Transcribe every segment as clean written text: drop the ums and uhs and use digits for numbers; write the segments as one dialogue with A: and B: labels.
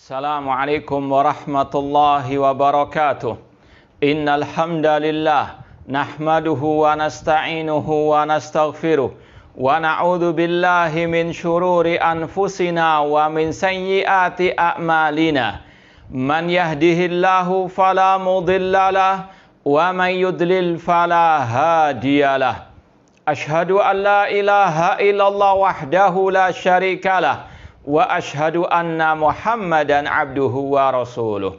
A: Assalamualaikum warahmatullahi wabarakatuh. Innal hamdalillah nahmaduhu wa nasta'inuhu wa nastaghfiruh wa na'udzu billahi min syururi anfusina wa min sayyiati a'malina. Man yahdihillahu fala mudhillalah wa man yudlil fala hadiyalah. Ashhadu an la ilaha illallah wahdahu la syarikalah wa ashhadu anna Muhammadan abduhu wa rasuluh.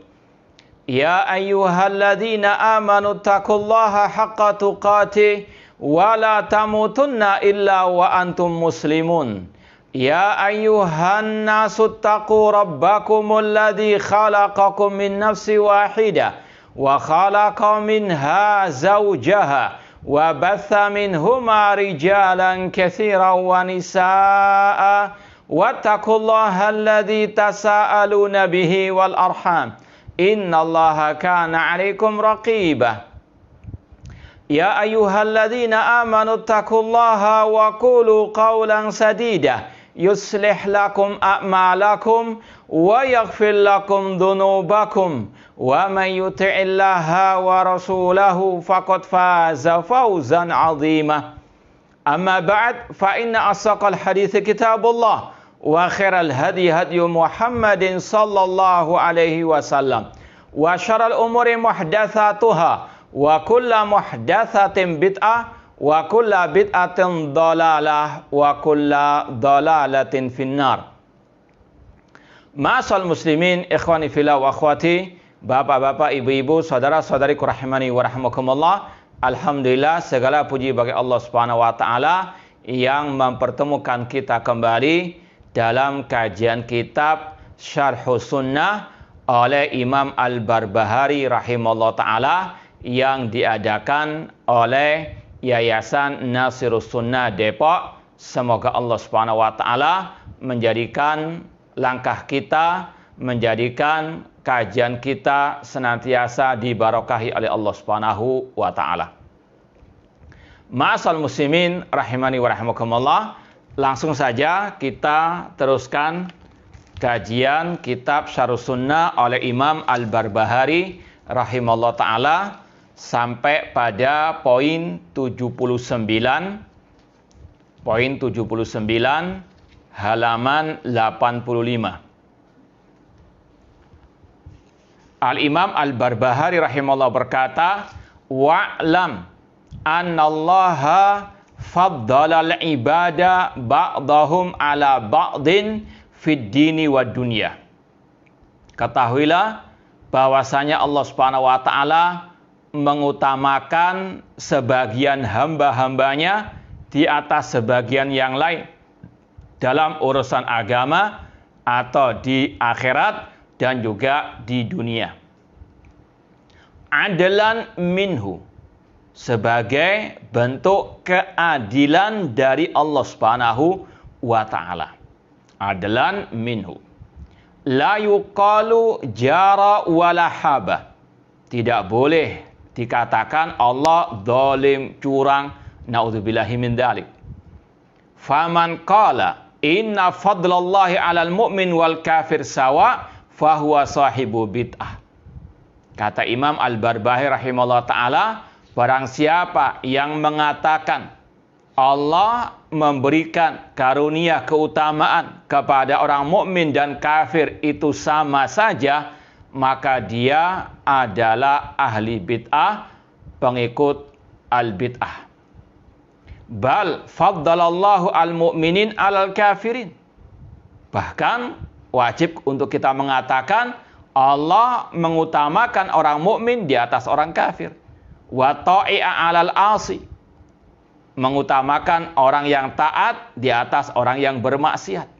A: Ya ayyuhalladzina amanu taqullaha haqqa tuqatih wa la tamutunna illa wa antum muslimun. Ya ayyuhan nasu taqu rabbakumul ladzi khalaqakum min nafsin wahidah wa khalaqa minha zawjaha wa batha minhuma rijalan katsiran wa nisaa'a wattaqullaha alladzi tasaaluna bihi wal arham innallaha kana 'alaikum raqibah. Ya ayyuhalladzina amanu taqullaha wa qulu qawlan sadida yuslih lakum a'malakum wa yaghfir lakum dhunubakum wa man yuti'illaha wa rasulahu faqad faza fawzan 'azima. Amma ba'd, fa inna asaqal hadits kitabullah wa khairal hadi hadyu Muhammadin sallallahu alaihi wasallam wa syarrul umuri muhdatsatuha wa kullu muhdatsatin bid'ah wa kullu bid'atin dhalalah wa kullu dhalalatin finnar. Ma'asal muslimin, ikhwani fillah wa akhwati, bapak-bapak, ibu-ibu, saudara-saudariku rahimani wa rahimakumullah. Alhamdulillah, segala puji bagi Allah Subhanahu wa taala yang mempertemukan kita kembali dalam kajian kitab Syarhus Sunnah oleh Imam Al-Barbahari rahimahullah ta'ala yang diadakan oleh Yayasan Nasirus Sunnah Depok. Semoga Allah Subhanahu wa ta'ala menjadikan langkah kita, menjadikan kajian kita senantiasa dibarokahi oleh Allah Subhanahu wa ta'ala. Ma'asal muslimin rahimani wa rahimakumullah. Langsung saja kita teruskan kajian kitab Syarhus Sunnah oleh Imam Al-Barbahari rahimahullah ta'ala sampai pada poin 79 halaman 85. Al-Imam Al-Barbahari rahimahullah berkata, wa'lam annallaha faddalal ibada ba'dahum ala ba'din fid dini wa dunya. Ketahuilah bahwasanya Allah Subhanahu wa taala mengutamakan sebagian hamba-hambanya di atas sebagian yang lain dalam urusan agama atau di akhirat dan juga di dunia. Adalan minhu, sebagai bentuk keadilan dari Allah Subhanahu wa ta'ala. Adlan minhu. La yuqalu jara wala haba. Tidak boleh dikatakan Allah zalim, curang, naudzubillahi min dzalik. Faman qala inna fadlallahi 'alal mu'min wal kafir sawa fahuwa sahibu bid'ah. Kata Imam Al-Barbahari rahimahullah ta'ala, barang siapa yang mengatakan Allah memberikan karunia keutamaan kepada orang mukmin dan kafir itu sama saja, maka dia adalah ahli bid'ah, pengikut al-bid'ah. Bal faddalallahu al-mu'minin alal kafirin. Bahkan wajib untuk kita mengatakan Allah mengutamakan orang mukmin di atas orang kafir. Wa ta'i'a 'alal 'asi, mengutamakan orang yang taat di atas orang yang bermaksiat.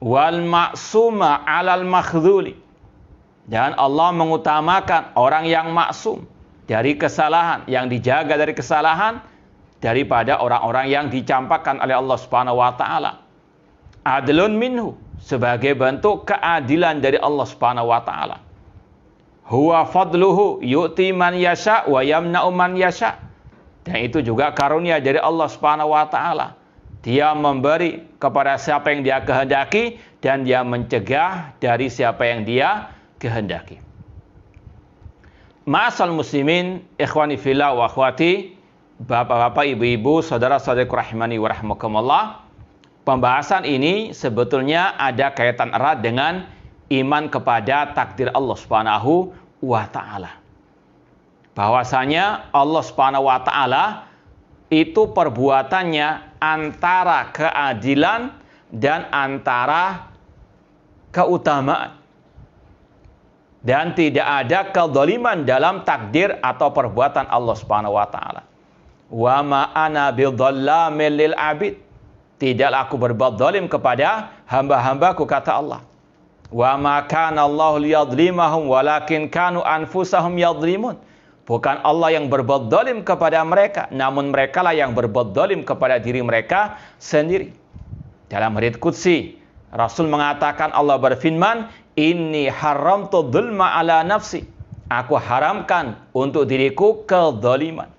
A: Wal ma'suma 'alal makhdhuli, dan Allah mengutamakan orang yang maksum dari kesalahan, yang dijaga dari kesalahan daripada orang-orang yang dicampakkan oleh Allah Subhanahu wa taala. Adlun minhu, sebagai bentuk keadilan dari Allah Subhanahu wa taala. Huwa fadluhu yu'ti man yasha wa yamna'u man yasha. Dan itu juga karunia dari Allah Subhanahu wa taala. Dia memberi kepada siapa yang dia kehendaki dan dia mencegah dari siapa yang dia kehendaki. Ma'asal muslimin, ikhwani fillah wa akhwati, bapak-bapak, ibu-ibu, saudara-saudariku rahimani wa rahmakumullah. Pembahasan ini sebetulnya ada kaitan erat dengan iman kepada takdir Allah Subhanahu wa taala. Bahwasanya Allah Subhanahu wa taala itu perbuatannya antara keadilan dan antara keutamaan. Dan tidak ada kezaliman dalam takdir atau perbuatan Allah Subhanahu wa taala. Wa ma ana bidzallamin lil abid. Tidaklah aku berbuat zalim kepada hamba-hambaku, kata Allah. Wa ma kana Allahu liyadzlimahum walakin kanu anfusahum yadzlimun. Bukan Allah yang berbuat zalim kepada mereka, namun merekalah yang berbuat zalim kepada diri mereka sendiri. Dalam hadits qudsi, Rasul mengatakan, Allah berfirman, "Inni haramtu dzulma ala nafsi." Aku haramkan untuk diriku kezaliman.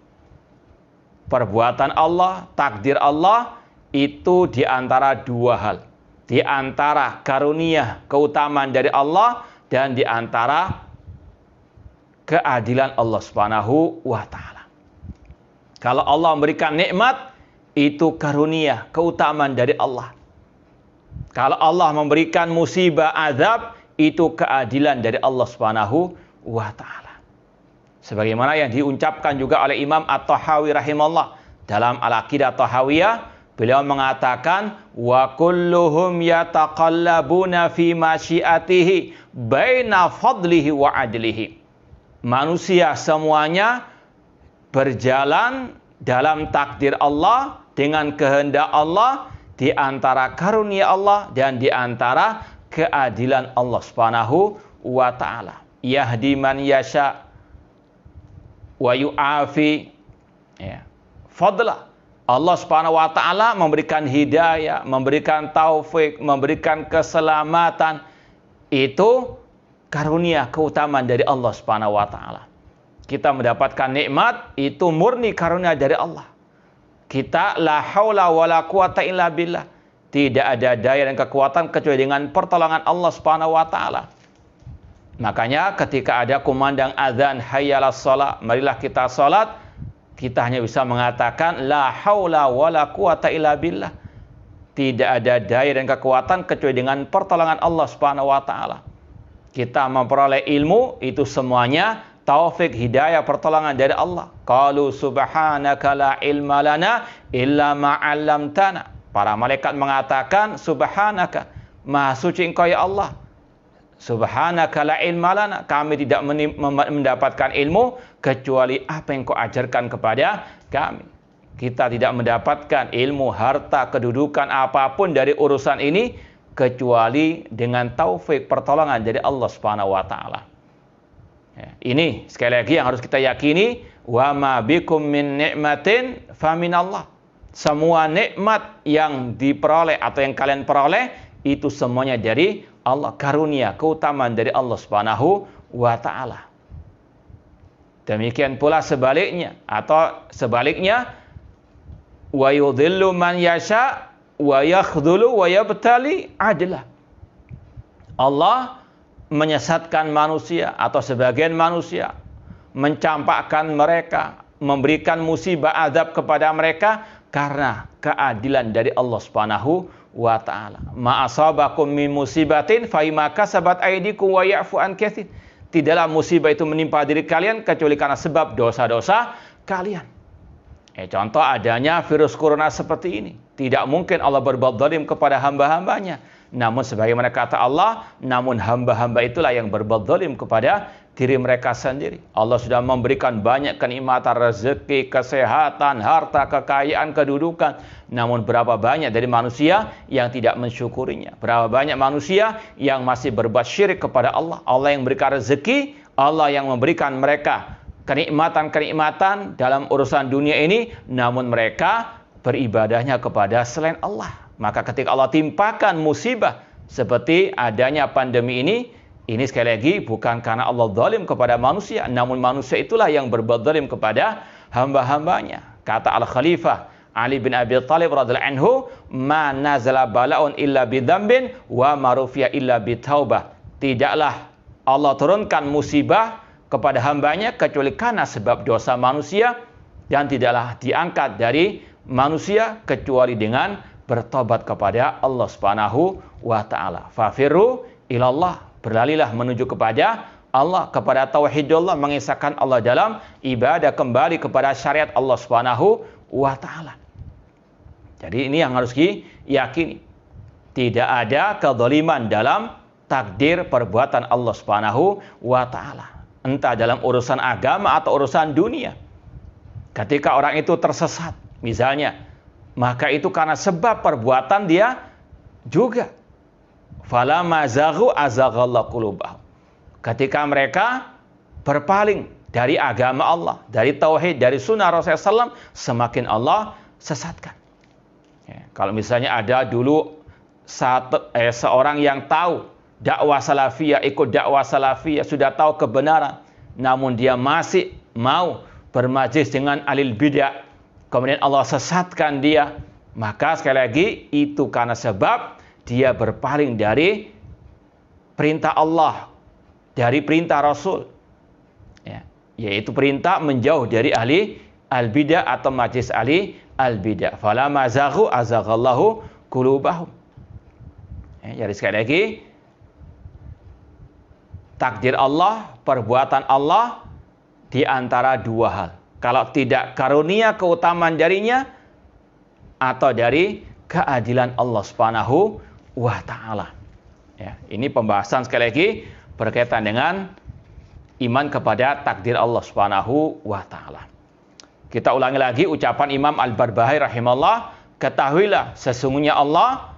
A: Perbuatan Allah, takdir Allah itu di antara dua hal. Di antara karunia, keutamaan dari Allah, dan di antara keadilan Allah Subhanahu wa taala. Kalau Allah memberikan nikmat, itu karunia, keutamaan dari Allah. Kalau Allah memberikan musibah, azab, itu keadilan dari Allah Subhanahu wa taala. Sebagaimana yang diucapkan juga oleh Imam At-Tahawi rahimahullah dalam Al-Aqidah Tahawiyah, beliau mengatakan, wa kulluhum yataqallabuna fi masyiatihi baina fadlihi wa adlihi. Manusia semuanya berjalan dalam takdir Allah, dengan kehendak Allah, di antara karunia Allah dan di antara keadilan Allah Subhanahu wa taala. Yahdi man yasha wa yu'afi, ya, fadlah. Allah Subhanahu wa taala memberikan hidayah, memberikan taufik, memberikan keselamatan. Itu karunia, keutamaan dari Allah Subhanahu wa taala. Kita mendapatkan nikmat, itu murni karunia dari Allah. Kita la haula wala quwata illa billah. Tidak ada daya dan kekuatan kecuali dengan pertolongan Allah Subhanahu wa taala. Makanya ketika ada kumandang azan hayyalas shalah, marilah kita salat, kita hanya bisa mengatakan la haula wala quwata illa billah. Tidak ada daya dan kekuatan kecuali dengan pertolongan Allah Subhanahu wa taala. Kita memperoleh ilmu, itu semuanya taufik, hidayah, pertolongan dari Allah. Qalu subhanaka la ilma lana illa ma 'allamtana. Para malaikat mengatakan, subhanaka, maha suci engkau ya Allah. Subhanaka la ilma lana, kami tidak mendapatkan ilmu kecuali apa yang kau ajarkan kepada kami. Kita tidak mendapatkan ilmu, harta, kedudukan, apapun dari urusan ini kecuali dengan taufik, pertolongan dari Allah Subhanahu wa taala. Ya, ini sekali lagi yang harus kita yakini, wa ma bikum min ni'matin fa minallah. Semua nikmat yang diperoleh atau yang kalian peroleh itu semuanya dari Allah, karunia, keutamaan dari Allah Subhanahu wa taala. Demikian pula sebaliknya, atau sebaliknya, wa yudhillu man yasha wa yakhdhulu wa yabtali adla. Allah menyesatkan manusia atau sebagian manusia, mencampakkan mereka, memberikan musibah azab kepada mereka karena keadilan dari Allah Subhanahu wa taala. Ma asabakum min musibatin fa bima kasabat aydikum wa ya'fu an katsir. Tidaklah musibah itu menimpa diri kalian kecuali karena sebab dosa-dosa kalian. Contoh adanya virus corona seperti ini. Tidak mungkin Allah berbuat zalim kepada hamba-hambanya. Namun sebagaimana kata Allah, namun hamba-hamba itulah yang berbuat zalim kepada diri mereka sendiri. Allah sudah memberikan banyak kenikmatan, rezeki, kesehatan, harta, kekayaan, kedudukan. Namun berapa banyak dari manusia yang tidak mensyukurinya. Berapa banyak manusia yang masih berbuat syirik kepada Allah. Allah yang memberikan rezeki, Allah yang memberikan mereka kenikmatan-kenikmatan dalam urusan dunia ini, namun mereka beribadahnya kepada selain Allah. Maka ketika Allah timpakan musibah seperti adanya pandemi ini sekali lagi bukan karena Allah zalim kepada manusia, namun manusia itulah yang berbuat zalim kepada hamba-hambanya. Kata Al-Khalifah Ali bin Abi Thalib radhiyallahu anhu, "Ma nazala bala'un illa bidzambin wa ma rufi'a illa bitaubah." Tidaklah Allah turunkan musibah kepada hambanya kecuali karena sebab dosa manusia, dan tidaklah diangkat dari manusia kecuali dengan bertobat kepada Allah Subhanahu wa taala. Fafirru ilallah, berlalilah menuju kepada Allah, kepada tauhidullah, mengisahkan Allah dalam ibadah, kembali kepada syariat Allah Subhanahu wa taala. Jadi ini yang harus diyakini. Tidak ada kezaliman dalam takdir perbuatan Allah Subhanahu wa taala. Entah dalam urusan agama atau urusan dunia. Ketika orang itu tersesat, misalnya, maka itu karena sebab perbuatan dia juga. Fala mazaghu azaghallahu qulubahum. Ketika mereka berpaling dari agama Allah, dari tauhid, dari sunnah Rasulullah SAW, semakin Allah sesatkan. Ya, kalau misalnya ada dulu seorang yang tahu dakwah salafiyah, ikut dakwah salafiyah, sudah tahu kebenaran, namun dia masih mau bermajlis dengan alil bidah, kemudian Allah sesatkan dia, maka sekali lagi itu karena sebab dia berpaling dari perintah Allah, dari perintah Rasul, ya, yaitu perintah menjauh dari ahli al-bidah atau majlis ahli al-bidah. Fala mazaghu azaghallahu qulubahum. Ya, jadi sekali lagi, takdir Allah, perbuatan Allah di antara dua hal. Kalau tidak karunia keutamaan darinya, atau dari keadilan Allah Subhanahu wa taala. Ya, ini pembahasan sekali lagi berkaitan dengan iman kepada takdir Allah Subhanahu wa taala. Kita ulangi lagi ucapan Imam Al-Barbahari rahimahullah, ketahuilah sesungguhnya Allah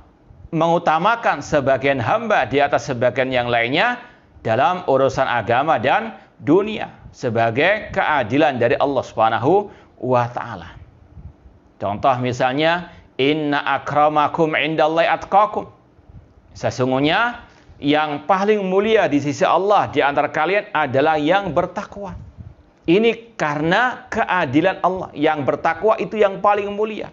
A: mengutamakan sebagian hamba di atas sebagian yang lainnya dalam urusan agama dan dunia sebagai keadilan dari Allah Subhanahu wa taala. Contoh misalnya, inna akramakum indallahi atqakum. Sesungguhnya yang paling mulia di sisi Allah di antara kalian adalah yang bertakwa. Ini karena keadilan Allah. Yang bertakwa itu yang paling mulia.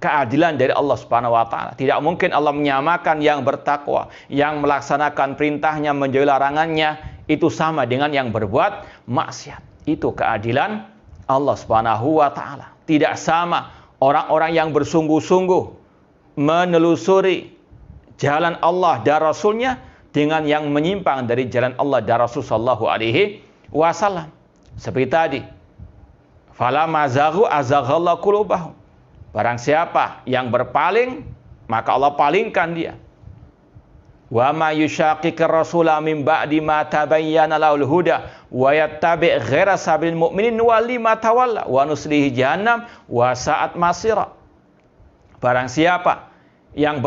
A: Keadilan dari Allah Subhanahu wa taala. Tidak mungkin Allah menyamakan yang bertakwa, yang melaksanakan perintahnya, menjauhi larangannya, itu sama dengan yang berbuat maksiat. Itu keadilan Allah Subhanahu wa taala. Tidak sama orang-orang yang bersungguh-sungguh menelusuri jalan Allah dan Rasulnya dengan yang menyimpang dari jalan Allah dan Rasul sallallahu alaihi wasallam. Seperti tadi, fala mazaghu azaghallahu qulubahum. Barang siapa yang berpaling, maka Allah palingkan dia. Wa ma yushaqiqir rasula min ba'di ma tabayyana lahul huda wa yattabi' ghaira sabilil mu'minin nuwalli ma tawalla wa nuslihi jahannam wa sa'at masira. Barang siapa yang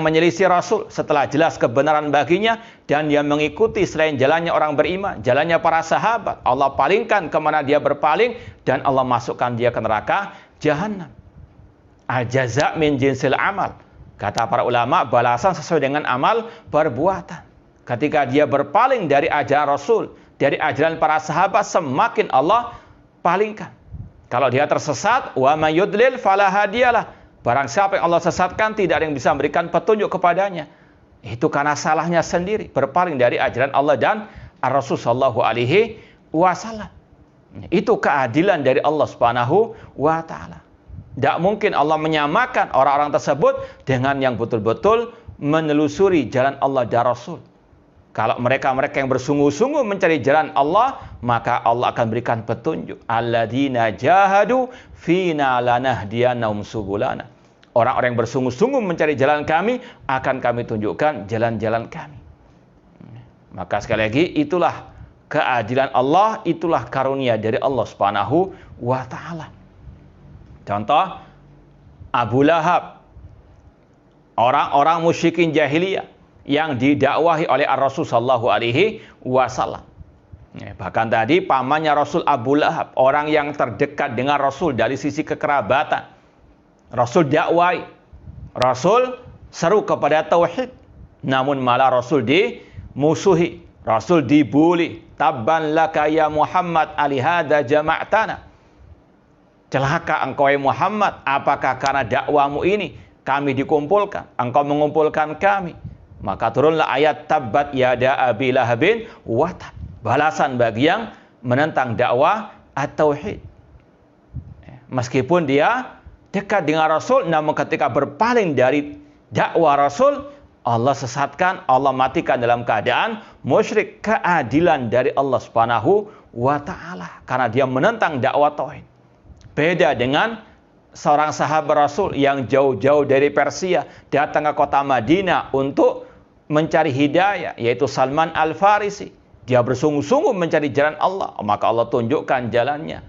A: menyelisih Rasul setelah jelas kebenaran baginya dan dia mengikuti selain jalannya orang beriman, jalannya para sahabat, Allah palingkan kemana dia berpaling dan Allah masukkan dia ke neraka jahannam. Al-jaza' min jinsil amal. Kata para ulama, balasan sesuai dengan amal perbuatan. Ketika dia berpaling dari ajaran Rasul, dari ajaran para sahabat, semakin Allah palingkan. Kalau dia tersesat, wa may yudlil fala hadiyalah. Barang siapa yang Allah sesatkan, tidak ada yang bisa memberikan petunjuk kepadanya. Itu karena salahnya sendiri, berpaling dari ajaran Allah dan Rasul sallallahu alaihi wasallam. Itu keadilan dari Allah Subhanahu wa taala. Tidak mungkin Allah menyamakan orang-orang tersebut dengan yang betul-betul menelusuri jalan Allah dan Rasul. Kalau mereka-mereka yang bersungguh-sungguh mencari jalan Allah, maka Allah akan berikan petunjuk. Alladzina jahadu fina lanahdiyannahum subulana. Orang-orang yang bersungguh-sungguh mencari jalan kami, akan kami tunjukkan jalan-jalan kami. Maka sekali lagi, itulah keadilan Allah, itulah karunia dari Allah Subhanahu wa taala. Contoh, Abu Lahab, orang-orang musyrikin jahiliyah yang didakwahi oleh Rasul sallallahu alaihi wasallam. Bahkan tadi pamannya Rasul Abu Lahab, orang yang terdekat dengan Rasul dari sisi kekerabatan. Rasul dakwahi, Rasul seru kepada tauhid, namun malah Rasul dimusuhi, Rasul dibuli. Tabban laka ya Muhammad alihada jama'tana. celaka engkau Muhammad, apakah karena dakwamu ini kami dikumpulkan, engkau mengumpulkan kami? Maka turunlah ayat tabbat yada abi lahabin wa tab. Balasan bagi yang menentang dakwah at-tauhid. Meskipun dia dekat dengan Rasul, namun ketika berpaling dari dakwah Rasul, Allah sesatkan, Allah matikan dalam keadaan musyrik. Keadilan dari Allah Subhanahu wa ta'ala karena dia menentang dakwah tauhid. Beda dengan seorang sahabat Rasul yang jauh-jauh dari Persia datang ke kota Madinah untuk mencari hidayah, yaitu Salman Al-Farisi. Dia bersungguh-sungguh mencari jalan Allah, maka Allah tunjukkan jalannya.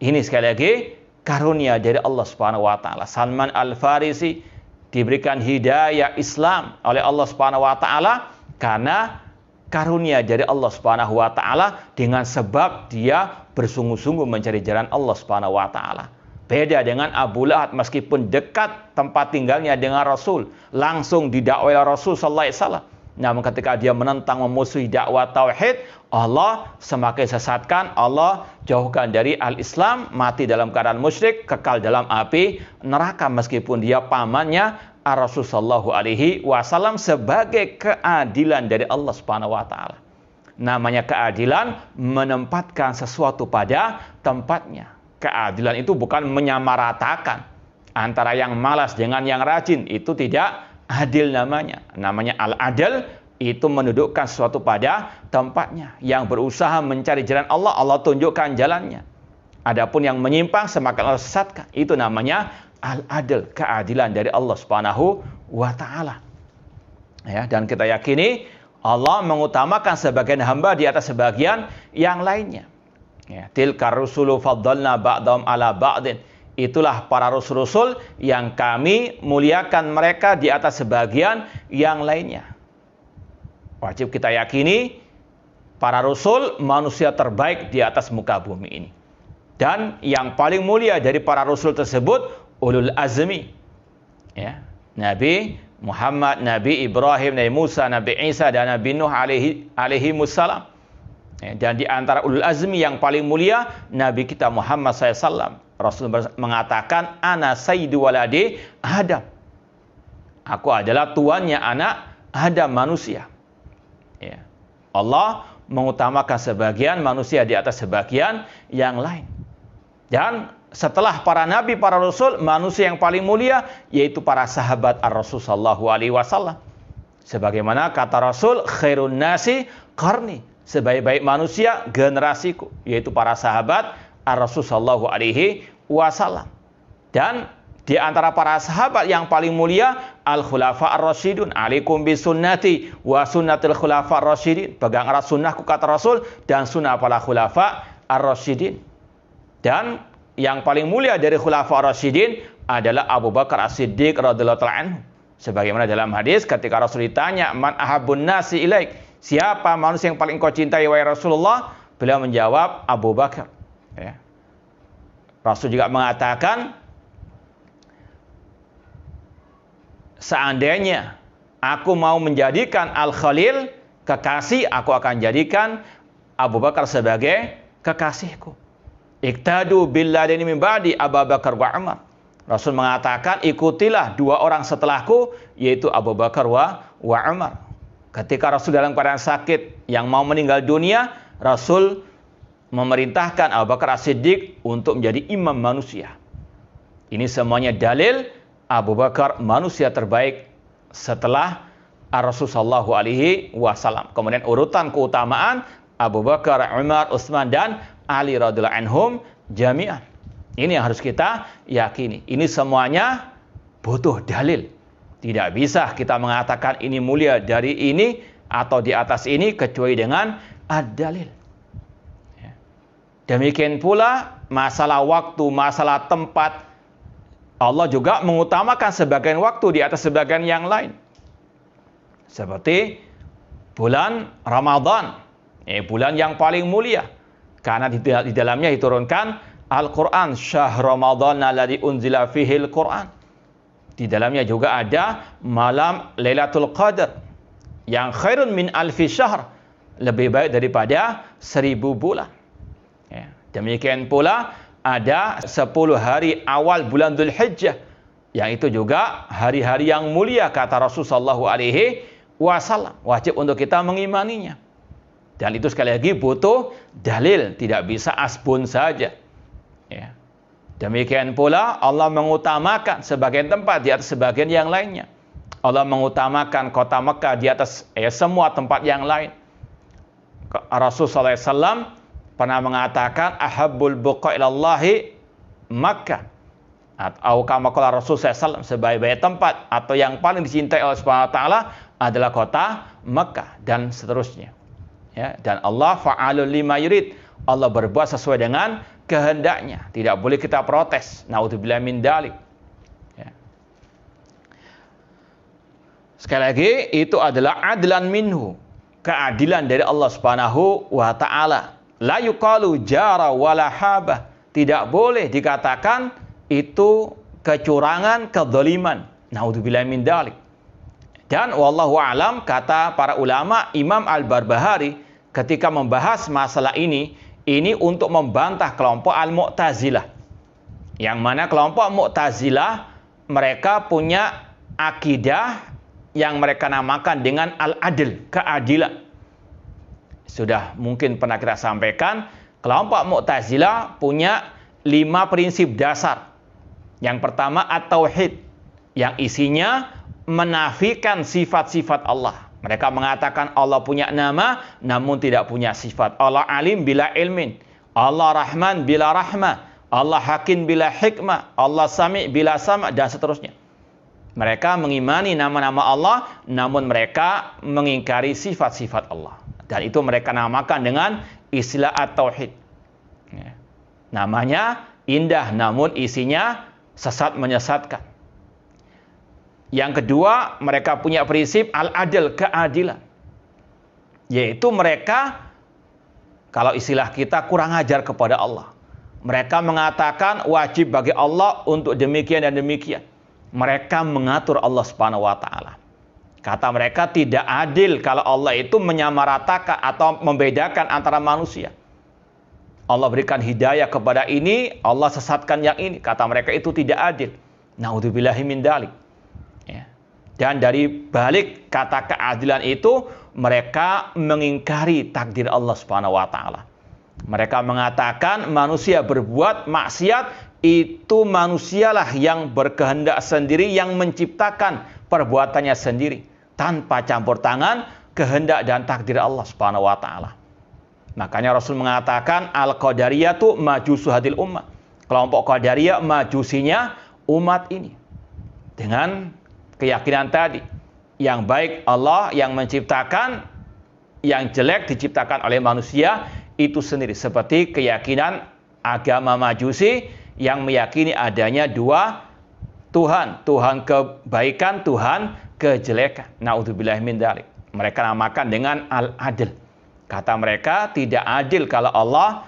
A: Ini sekali lagi karunia dari Allah Subhanahu wa taala. Salman Al-Farisi diberikan hidayah Islam oleh Allah Subhanahu wa taala karena karunia dari Allah Subhanahu wa taala dengan sebab dia bersungguh-sungguh mencari jalan Allah Subhanahu wa taala. Beda dengan Abu Lahab, meskipun dekat tempat tinggalnya dengan Rasul, langsung didakwai Rasul sallallahu alaihi wasallam. Namun ketika dia menentang, memusuhi dakwah tauhid, Allah semakin sesatkan, Allah jauhkan dari al-Islam, mati dalam keadaan musyrik, kekal dalam api neraka meskipun dia pamannya Rasul sallallahu alaihi wasallam, sebagai keadilan dari Allah Subhanahu wa taala. Namanya keadilan menempatkan sesuatu pada tempatnya. Keadilan itu bukan menyamaratakan antara yang malas dengan yang rajin, itu tidak adil namanya. Namanya al-adl, itu mendudukkan sesuatu pada tempatnya. Yang berusaha mencari jalan Allah, Allah tunjukkan jalannya. Adapun yang menyimpang semakin Allah sesatkan. Itu namanya al-adl, keadilan dari Allah Subhanahu wa taala. Ya, dan kita yakini Allah mengutamakan sebagian hamba di atas sebagian yang lainnya. Ya, tilkar rusulu faddalna ba'dahum ala ba'din. Itulah para rasul-rasul yang kami muliakan mereka di atas sebagian yang lainnya. Wajib kita yakini para rasul manusia terbaik di atas muka bumi ini. Dan yang paling mulia dari para rasul tersebut ulul azmi. Ya, Nabi Muhammad, Nabi Ibrahim, Nabi Musa, Nabi Isa, dan Nabi Nuh alaihi wassalam. Dan di antara ulul azmi yang paling mulia, Nabi kita Muhammad SAW. Rasul mengatakan, Ana sayyidu waladi Adam. Aku adalah tuannya anak Adam, manusia. Ya. Allah mengutamakan sebagian manusia di atas sebagian yang lain. Dan setelah para nabi, para rasul, manusia yang paling mulia yaitu para sahabat ar-Rasul sallallahu alaihi wasallam. Sebagaimana kata Rasul, khairun nasi qarni. Sebaik-baik manusia generasiku, yaitu para sahabat ar-Rasul sallallahu alaihi wasallam. Dan di antara para sahabat yang paling mulia al-khulafa ar-rasyidun, alaikum bisunnati wa sunnatil khulafa ar-rasyidin. Pegang erat sunnahku kata Rasul dan sunnah para khulafa ar-rasyidin. Dan yang paling mulia dari khulafa ar-rasyidin adalah Abu Bakar As-Siddiq radhiyallahu ta'ala anhu. Sebagaimana dalam hadis ketika Rasul ditanya, man ahabbun nasi ilaik, siapa manusia yang paling kau cintai wahai Rasulullah? Beliau menjawab Abu Bakar. Ya. Rasul juga mengatakan, seandainya aku mau menjadikan Al-Khalil kekasih, aku akan jadikan Abu Bakar sebagai kekasihku. Iqtadu billadaini min ba'di Abu Bakar wa Umar. Rasul mengatakan, ikutilah dua orang setelahku, yaitu Abu Bakar wa Umar. Ketika Rasul dalam keadaan sakit yang mau meninggal dunia, Rasul memerintahkan Abu Bakar As-Siddiq untuk menjadi imam manusia. Ini semuanya dalil Abu Bakar manusia terbaik setelah Rasul sallallahu alaihi wasallam. Kemudian urutan keutamaan Abu Bakar, Umar, Utsman dan Ali radhiyallahu anhum jami'an. Ini yang harus kita yakini. Ini semuanya butuh dalil. Tidak bisa kita mengatakan ini mulia dari ini atau di atas ini kecuali dengan ad-dalil. Demikian pula masalah waktu, masalah tempat. Allah juga mengutamakan sebagian waktu di atas sebagian yang lain. Seperti bulan Ramadan, bulan yang paling mulia. Karena di dalamnya diturunkan Al-Quran, syahr Ramadan alladzi unzila fihil Quran. Di dalamnya juga ada malam Lailatul Qadar yang khairun min alfi syahr, lebih baik daripada 1000 bulan. Ya. Demikian pula ada 10 hari awal bulan Dzulhijjah, yang itu juga hari-hari yang mulia kata Rasulullah SAW. Wajib untuk kita mengimaninya. Dan itu sekali lagi butuh dalil, tidak bisa asbun saja. Ya. Demikian pula Allah mengutamakan sebagian tempat di atas sebagian yang lainnya. Allah mengutamakan kota Mekah di atas semua tempat yang lain. Rasulullah SAW pernah mengatakan ahabbul buqa ilallahi Makkah, atau kama qala Rasulullah SAW, sebaik-baik tempat atau yang paling dicintai Allah Subhanahu wa taala adalah kota Makkah, dan seterusnya. Ya, dan Allah fa'alul lima yurid, Allah berbuat sesuai dengan kehendaknya, tidak boleh kita protes. Naudzubillah min dzalik. Ya. Sekali lagi, itu adalah adlan minhu, keadilan dari Allah Subhanahu wa taala. La yuqalu jara wala haba, tidak boleh dikatakan itu kecurangan, kedzaliman. Naudzubillah min dzalik. Dan wallahu alam, kata para ulama, Imam Al-Barbahari ketika membahas masalah ini untuk membantah kelompok Al-Mu'tazilah. Yang mana kelompok Mu'tazilah mereka punya akidah yang mereka namakan dengan al-adl, keadilan. Sudah mungkin pernah kita sampaikan, kelompok Mu'tazilah punya 5 prinsip dasar. Yang pertama at-tauhid, yang isinya menafikan sifat-sifat Allah. Mereka mengatakan Allah punya nama namun tidak punya sifat. Allah alim bila ilmin, Allah rahman bila rahmah, Allah hakim bila hikmah, Allah sami bila sama, dan seterusnya. Mereka mengimani nama-nama Allah namun mereka mengingkari sifat-sifat Allah. Dan itu mereka namakan dengan istilah at-tauhid. Ya. Namanya indah namun isinya sesat menyesatkan. Yang kedua, mereka punya prinsip al-adl, keadilan. Yaitu mereka, kalau istilah kita, kurang ajar kepada Allah. Mereka mengatakan wajib bagi Allah untuk demikian dan demikian. Mereka mengatur Allah Subhanahu wa taala. Kata mereka tidak adil kalau Allah itu menyamaratakan atau membedakan antara manusia. Allah berikan hidayah kepada ini, Allah sesatkan yang ini. Kata mereka itu tidak adil. Naudzubillahi min dzalik. Ya. Dan dari balik kata keadilan itu, mereka mengingkari takdir Allah Subhanahu wa taala. Mereka mengatakan manusia berbuat maksiat, itu manusialah yang berkehendak sendiri, yang menciptakan perbuatannya sendiri, tanpa campur tangan kehendak dan takdir Allah Subhanahu wa taala. Makanya Rasul mengatakan al-qadariyatu majusu hadil ummah. Kelompok qadariyah majusinya umat ini. Dengan keyakinan tadi, yang baik Allah yang menciptakan, yang jelek diciptakan oleh manusia itu sendiri. Seperti keyakinan agama Majusi yang meyakini adanya 2 Tuhan, Tuhan kebaikan, Tuhan kejelekan. Naudzubillahi min dzalik. Mereka namakan dengan al-adl. Kata mereka tidak adil kalau Allah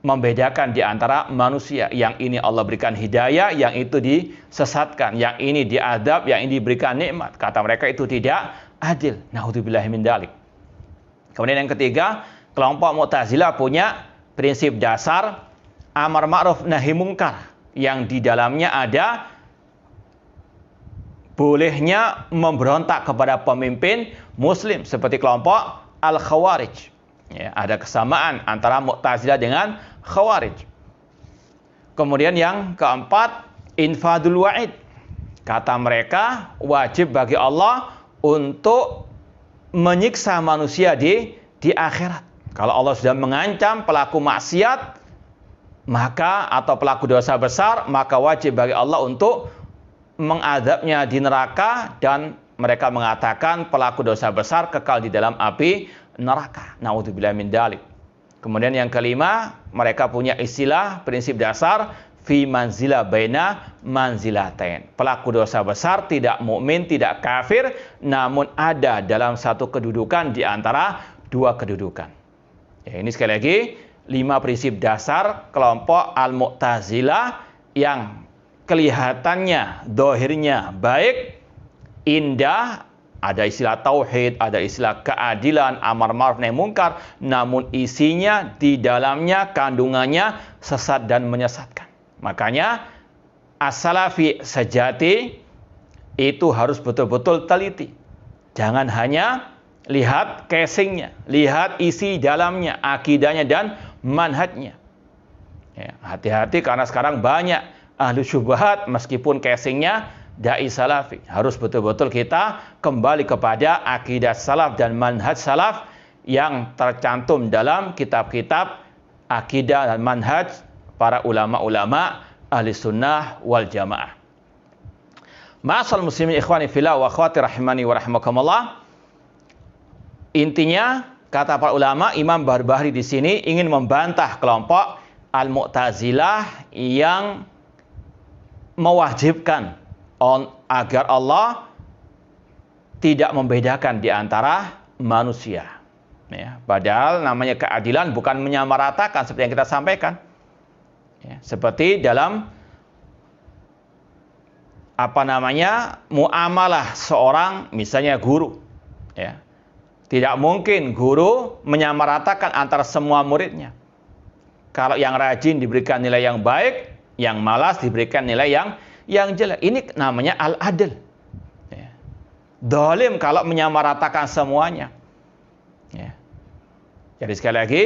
A: membedakan di antara manusia. Yang ini Allah berikan hidayah, yang itu disesatkan, yang ini diadab, yang ini diberikan nikmat. Kata mereka itu tidak adil. Naudzubillahi min dzalik. Kemudian yang ketiga, kelompok Mu'tazilah punya prinsip dasar amar ma'ruf nahi mungkar, yang di dalamnya ada bolehnya memberontak kepada pemimpin muslim, seperti kelompok Al-Khawarij. Ya, ada kesamaan antara Mu'tazilah dengan Khawarij. Kemudian yang keempat, infadul wa'id. Kata mereka wajib bagi Allah untuk menyiksa manusia di akhirat. Kalau Allah sudah mengancam pelaku maksiat, maka atau pelaku dosa besar, maka wajib bagi Allah untuk mengadabnya di neraka, dan mereka mengatakan pelaku dosa besar kekal di dalam api neraka. Naudzubillahi min dzalik. Kemudian yang kelima, mereka punya istilah prinsip dasar fi manzila baina manzilatain. Pelaku dosa besar tidak mukmin, tidak kafir, namun ada dalam satu kedudukan di antara 2 kedudukan. Ya, ini sekali lagi 5 prinsip dasar kelompok Al-Mu'tazilah yang kelihatannya, dohirnya baik, indah, Ada istilah tauhid, ada istilah keadilan, amar ma'ruf nahi munkar, namun isinya di dalamnya kandungannya sesat dan menyesatkan. Makanya as-salafi sejati itu harus betul-betul teliti. Jangan hanya lihat casingnya, lihat isi dalamnya, akidahnya dan manhajnya. Ya, hati-hati karena sekarang banyak ahli syubhat meskipun casingnya dai salafi. Harus betul-betul kita kembali kepada akidah salaf dan manhaj salaf yang tercantum dalam kitab-kitab akidah dan manhaj para ulama-ulama ahli sunnah wal jamaah. Ma'asal muslimin ikhwani fillah wa akhwati rahimani wa rahimakumullah. Intinya kata para ulama, Imam Barbahari di sini ingin membantah kelompok Al-Mu'tazilah yang mewajibkan agar Allah tidak membedakan di antara manusia. Ya, padahal namanya keadilan bukan menyamaratakan seperti yang kita sampaikan. Ya, seperti dalam muamalah seorang misalnya guru. Ya, tidak mungkin guru menyamaratakan antara semua muridnya. Kalau yang rajin diberikan nilai yang baik, yang malas diberikan nilai yang jelek. Ini namanya al-adl. Ya. Dolim kalau menyamaratakan semuanya. Ya. Jadi sekali lagi,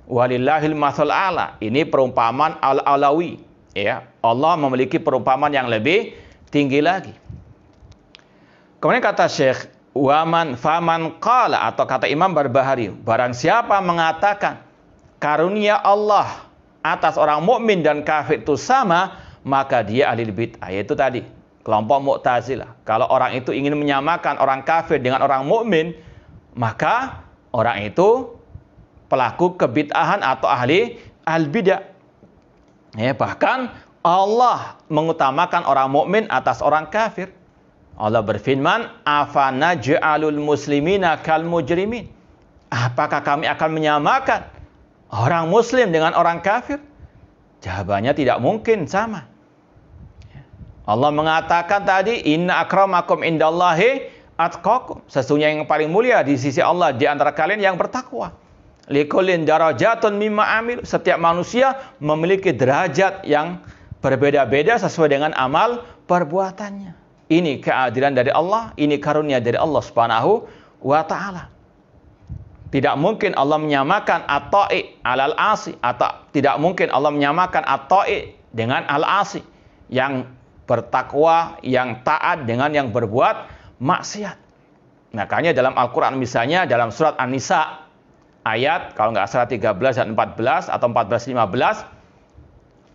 A: walillahil mathal a'la. Ini perumpamaan al-alawi. Ya. Allah memiliki perumpamaan yang lebih tinggi lagi. Kemudian kata Syekh, faman qala, atau kata Imam Barbahari, barang siapa mengatakan karunia Allah atas orang mukmin dan kafir itu sama, maka dia ahli bid'ah. Yaitu tadi kelompok Mu'tazilah. Kalau orang itu ingin menyamakan orang kafir dengan orang mukmin, maka orang itu pelaku kebid'ahan atau ahli al-bid'ah. Ya, bahkan Allah mengutamakan orang mukmin atas orang kafir. Allah berfirman, afanaj'alul muslimina kal mujrimin. Apakah kami akan menyamakan orang muslim dengan orang kafir? Jawabannya tidak mungkin sama. Allah mengatakan tadi, inna akramakum indallahi atqakum. Sesungguhnya yang paling mulia di sisi Allah di antara kalian yang bertakwa. Likullin darajatun mimma amil. Setiap manusia memiliki derajat yang berbeda-beda sesuai dengan amal perbuatannya. Ini keadilan dari Allah, ini karunia dari Allah Subhanahu wa taala. Tidak mungkin Allah menyamakan at-ta'i alal asi, atau tidak mungkin Allah menyamakan at-ta'i dengan al-asi, yang bertakwa, yang taat dengan yang berbuat maksiat. Makanya dalam Al-Quran misalnya dalam surat An-Nisa ayat kalau nggak salah 13 dan 14 atau 14-15,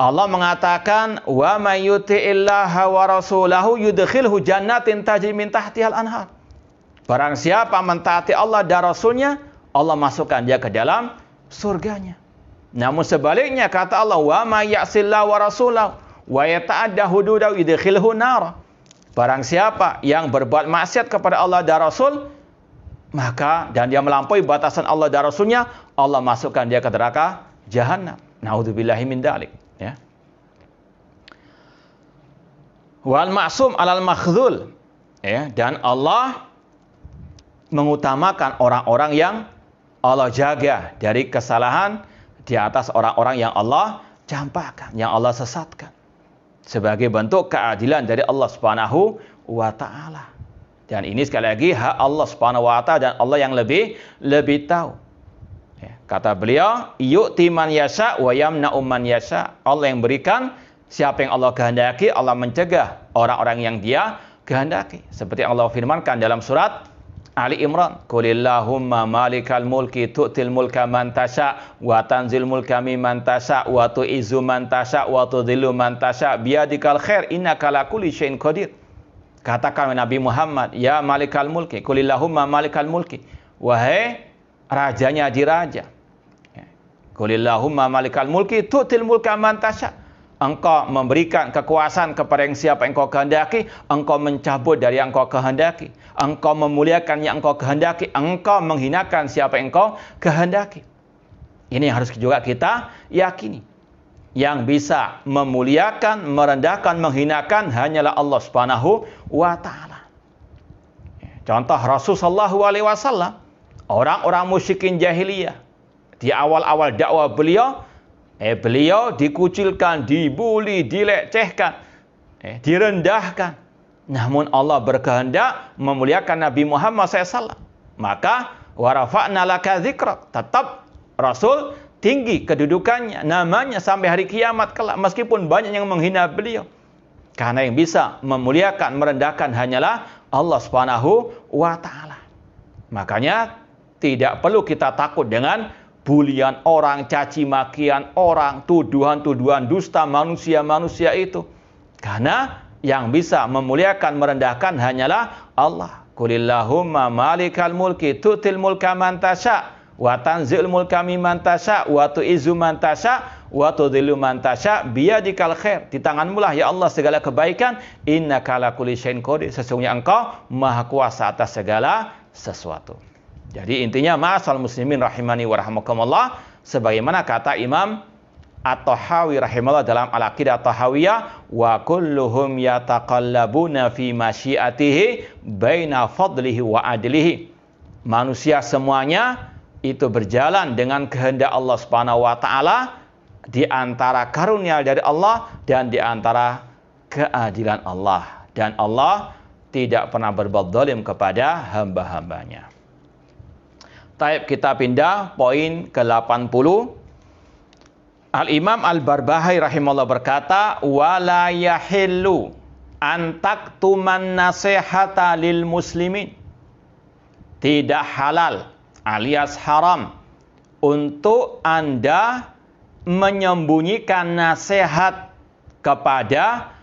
A: Allah mengatakan wa may yuti'illaha wa rasulahu yudkhilhu jannatin tajri min tahtihal anhar. Barang siapa mentaati Allah dan Rasulnya, Allah masukkan dia ke dalam surganya. Namun sebaliknya kata Allah wa may ya'sillahu wa rasulahu wa yata'adda hududahu yudkhilhu nar. Barang siapa yang berbuat maksiat kepada Allah dan Rasul, maka dan dia melampaui batasan Allah dan Rasulnya, Allah masukkan dia ke neraka jahanam. Naudzubillahi min dzalik, ya. Wal ma'sum alal makhdhul, ya, dan Allah mengutamakan orang-orang yang Allah jaga dari kesalahan di atas orang-orang yang Allah campakkan, yang Allah sesatkan. Sebagai bentuk keadilan dari Allah Subhanahu wa taala. Dan ini sekali lagi hak Allah Subhanahu wa taala dan Allah yang lebih tahu. Ya, kata beliau, yu'ti man yasha wa yamna'u man yasha. Allah yang berikan siapa yang Allah kehendaki, Allah mencegah orang-orang yang Dia kehendaki. Seperti Allah firmankan dalam surat Ali Imran, qulillahumma malikal mulki tu'til mulka man tasha wa tanzil mulka mimman tasha wa tu'izzu man tasha wa tudhillu man tasha biyadikal khair innaka ala kulli syai'in qadir. Katakan Nabi Muhammad, ya malikal mulki, qulillahumma malikal mulki, wahai rajanya di raja. Qulillahumma malikal mulki tu'til mulka man tasha. Engkau memberikan kekuasaan kepada yang siapa yang engkau kehendaki, engkau mencabut dari yang engkau kehendaki, engkau memuliakan yang engkau kehendaki, engkau menghinakan siapa yang engkau kehendaki. Ini yang harus juga kita yakini. Yang bisa memuliakan, merendahkan, menghinakan hanyalah Allah Subhanahu wa taala. Contoh Rasulullah SAW, orang-orang musyrikin jahiliyah, di awal-awal dakwah beliau dikucilkan, dibuli, dilecehkan, direndahkan. Namun Allah berkehendak memuliakan Nabi Muhammad SAW. Maka warafa'na laka dzikrak. Tetap Rasul tinggi kedudukannya, namanya sampai hari kiamat kelak, meskipun banyak yang menghina beliau. Karena yang bisa memuliakan, merendahkan hanyalah Allah Subhanahu wa taala. Makanya tidak perlu kita takut dengan bulian orang, caci makian orang, tuduhan-tuduhan dusta manusia-manusia itu. Karena yang bisa memuliakan, merendahkan hanyalah Allah. Qulillahumma malikal mulki tu'til mulka man tasya wa tanzil mulka mimman tasya wa tu'izzu man tasya wa tudhillu man tasya biyadikal khair. Di tanganmu lah ya Allah segala kebaikan. Innaka ala kulli syai'in qadir. Sesungguhnya Engkau maha kuasa atas segala sesuatu. Jadi intinya ma'asal muslimin rahimani wa rahmakumullah, sebagaimana kata Imam At-Tahawi rahimahullah dalam Al-Aqidah At-Tahawiyah, wa kulluhum yataqallabuna fi masyiatihi baina fadlihi wa adlihi. Manusia semuanya itu berjalan dengan kehendak Allah Subhanahu wa taala, di antara karunia dari Allah dan di antara keadilan Allah. Dan Allah tidak pernah berbuat zalim kepada hamba-hambanya. Taib, kita pindah poin ke-80. Al-Imam Al-Barbahari rahimahullah berkata, wala yahillu an taktuman nasihata lil muslimin. Tidak halal alias haram untuk Anda menyembunyikan nasihat kepada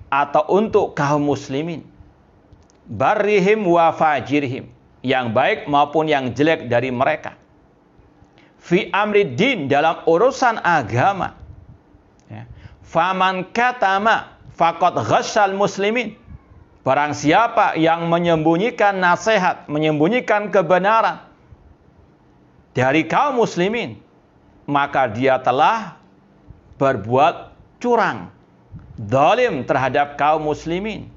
A: atau untuk kaum muslimin, barrihim wa fajirhim, yang baik maupun yang jelek dari mereka. Fi amri din, dalam urusan agama. Faman katama faqad ghasyal muslimin. Barang siapa yang menyembunyikan nasihat, menyembunyikan kebenaran dari kaum muslimin, maka dia telah berbuat curang, zalim terhadap kaum muslimin.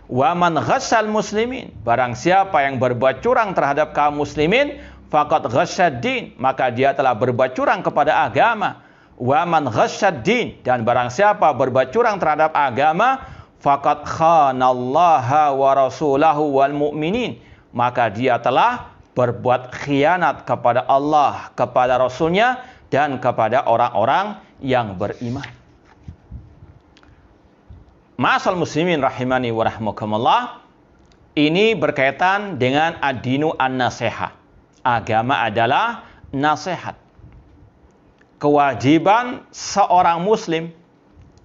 A: Wa man ghasyal muslimin, barang siapa yang berbuat curang terhadap kaum muslimin, faqad ghasyad din, maka dia telah berbuat curang kepada agama. Wa man ghasyad din, dan barang siapa berbuat curang terhadap agama, faqad khanallaha wa rasulahu wal mu'minin, maka dia telah berbuat khianat kepada Allah, kepada Rasulnya, dan kepada orang-orang yang beriman. Ma'asal muslimin rahimani wa rahmakumullah, ini berkaitan dengan ad-dinu an-nasihah. Agama adalah nasihat. Kewajiban seorang muslim,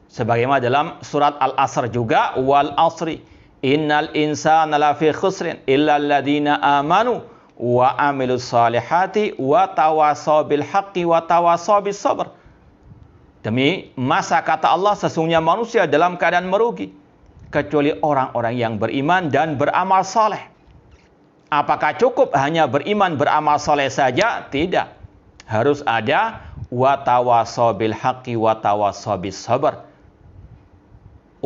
A: sebagaimana dalam surat Al-Asr juga, wal asri innal insana lafi khusrin illa alladhina amanu wa amilus salihati wa tawasaw bil haqqi wa tawasaw bis sabr. Demi masa kata Allah, sesungguhnya manusia dalam keadaan merugi, kecuali orang-orang yang beriman dan beramal saleh. Apakah cukup hanya beriman, beramal saleh saja? Tidak. Harus ada wa tawasaw bil haqqi wa tawasaw bis sabr.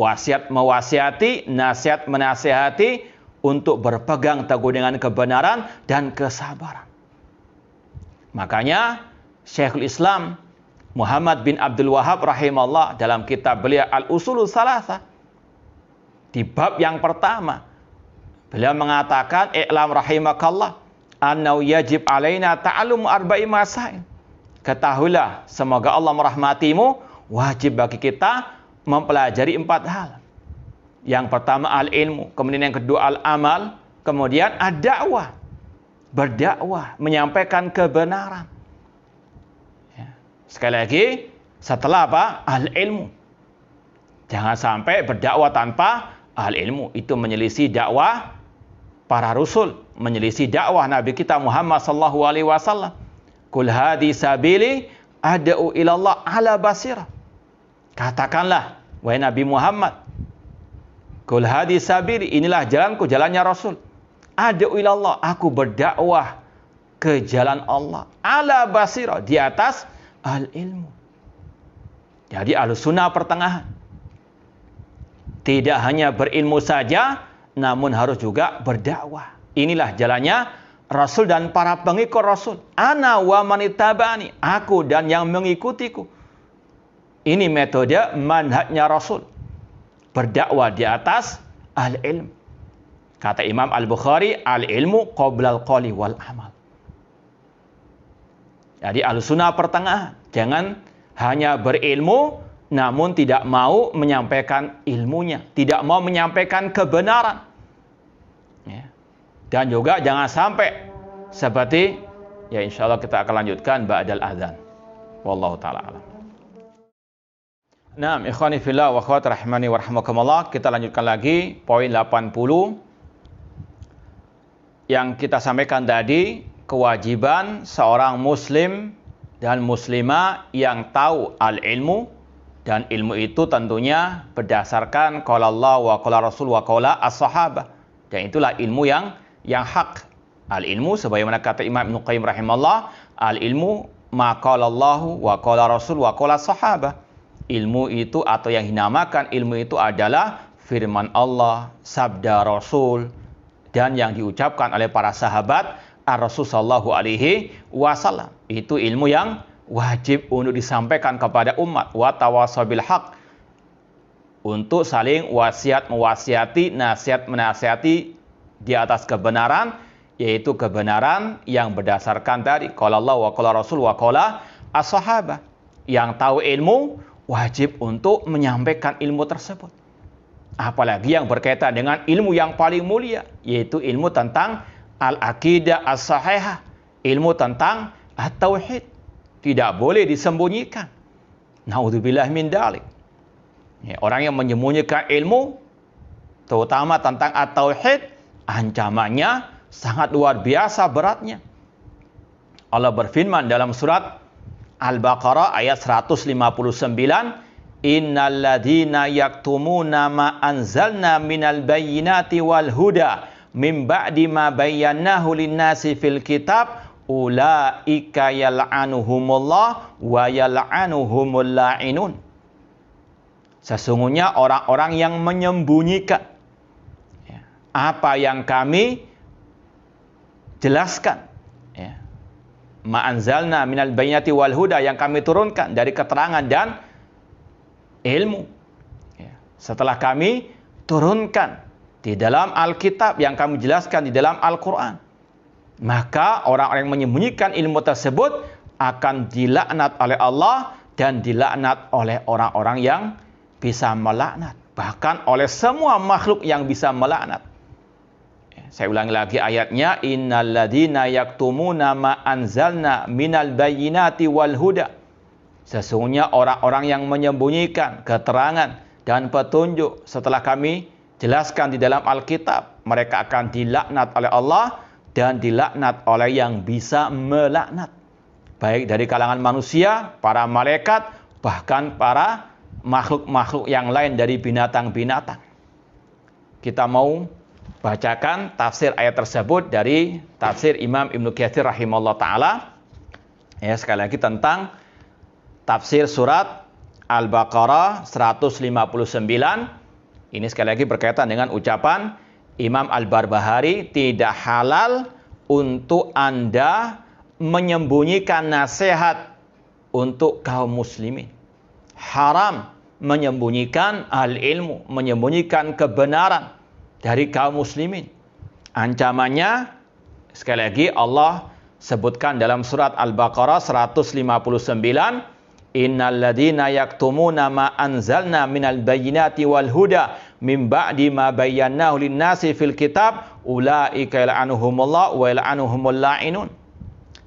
A: Wasiat mewasiati, nasihat menasihati untuk berpegang teguh dengan kebenaran dan kesabaran. Makanya Syekhul Islam Muhammad bin Abdul Wahhab rahimahullah dalam kitab beliau Al-Usulul Tsalatsa, di bab yang pertama beliau mengatakan, i'lam rahimakallah annahu yajib alaina ta'allum arba'i masail. Ketahuilah, semoga Allah merahmatimu, wajib bagi kita mempelajari 4 hal. Yang pertama al-ilmu, kemudian yang kedua al-amal, kemudian ad-da'wah, berdakwah, menyampaikan kebenaran. Sekali lagi, setelah apa? Al-ilmu. Jangan sampai berdakwah tanpa al-ilmu. Itu menyelisih dakwah para rasul, menyelisih dakwah Nabi kita Muhammad sallallahu alaihi wasallam. Qul hadhi sabili ad'u ila Allah ala basirah. Katakanlah, wahai Nabi Muhammad, qul hadhi sabili, inilah jalanku, jalannya Rasul. Ad'u ila Allah, aku berdakwah ke jalan Allah. Ala basirah, di atas al-ilmu. Jadi Ahlus Sunnah pertengahan. Tidak hanya berilmu saja, namun harus juga berdakwah. Inilah jalannya Rasul dan para pengikut Rasul. Ana wa manittabani, aku dan yang mengikutiku. Ini metode manhajnya Rasul. Berdakwah di atas al-ilm. Kata Imam Al-Bukhari, al-ilmu qoblal qawli wal amal. Jadi al-sunnah pertengahan. Jangan hanya berilmu, namun tidak mau menyampaikan ilmunya. Tidak mau menyampaikan kebenaran. Ya. Dan juga jangan sampai seperti, ya insya Allah kita akan lanjutkan ba'dal adzan. Wallahu ta'ala alam. Nah, ikhwani fillah wa akhwat rahimani wa rahmakumullah. Kita lanjutkan lagi poin 80 yang kita sampaikan tadi, kewajiban seorang muslim dan muslimah yang tahu al-ilmu, dan ilmu itu tentunya berdasarkan qala Allah wa qala Rasul wa qala as-sahabah. Dan itulah ilmu yang hak. Al-ilmu sebagaimana kata Imam Ibnu Qayyim rahimahullah, al-ilmu ma qala Allah wa qala Rasul wa qala as-sahabah. Ilmu itu atau yang dinamakan ilmu itu adalah firman Allah, sabda Rasul, dan yang diucapkan oleh para sahabat Ar-Rasul sallallahu alaihi wasallam. Itu ilmu yang wajib untuk disampaikan kepada umat. Wa tawasaw bil haq, untuk saling wasiat mewasiati, nasihat menasihati di atas kebenaran, yaitu kebenaran yang berdasarkan dari qala Allah wa qala Rasul wa qala as-sahabah. Yang tahu ilmu wajib untuk menyampaikan ilmu tersebut. Apalagi yang berkaitan dengan ilmu yang paling mulia, yaitu ilmu tentang al-aqidah as-sahihah, ilmu tentang at-tauhid. Tidak boleh disembunyikan. Naudzubillah min dzalik. Ya, orang yang menyembunyikan ilmu, terutama tentang at-tauhid, ancamannya sangat luar biasa beratnya. Allah berfirman dalam surat Al-Baqarah ayat 159, innal ladzina yaktumuna ma anzalna minal bayyinati wal huda min ba'di ma bayyanahu lin-nasi fil kitab ulaika yal'anuhumullah wa yal'anuhumul la'inun. Sesungguhnya orang-orang yang menyembunyikan apa yang kami jelaskan, ma'anzalna minal bayyinati wal huda, yang kami turunkan dari keterangan dan ilmu. Setelah kami turunkan di dalam Alkitab, yang kami jelaskan di dalam Al-Quran, maka orang-orang yang menyembunyikan ilmu tersebut akan dilaknat oleh Allah dan dilaknat oleh orang-orang yang bisa melaknat, bahkan oleh semua makhluk yang bisa melaknat. Saya ulangi lagi ayatnya, innal ladzina yaktumuna ma anzalna minal bayyinati wal huda. Sesungguhnya orang-orang yang menyembunyikan keterangan dan petunjuk setelah kami jelaskan di dalam Alkitab, mereka akan dilaknat oleh Allah dan dilaknat oleh yang bisa melaknat, baik dari kalangan manusia, para malaikat, bahkan para makhluk-makhluk yang lain dari binatang-binatang. Kita mau bacakan tafsir ayat tersebut dari tafsir Imam Ibnu Katsir rahimahullah ta'ala. Ya, sekali lagi tentang tafsir surat Al-Baqarah 159. Ini sekali lagi berkaitan dengan ucapan Imam Al-Barbahari, tidak halal untuk Anda menyembunyikan nasihat untuk kaum muslimin. Haram menyembunyikan al-ilmu, menyembunyikan kebenaran dari kaum muslimin. Ancamannya, sekali lagi Allah sebutkan dalam surat Al-Baqarah 159, innal ladzina yaktumuna ma anzalna minal bayyinati wal huda min ba'di ma bayyanahu lin-nasi fil kitab ulaika yal'anuhumullah wa yal'anuhumul la'inun.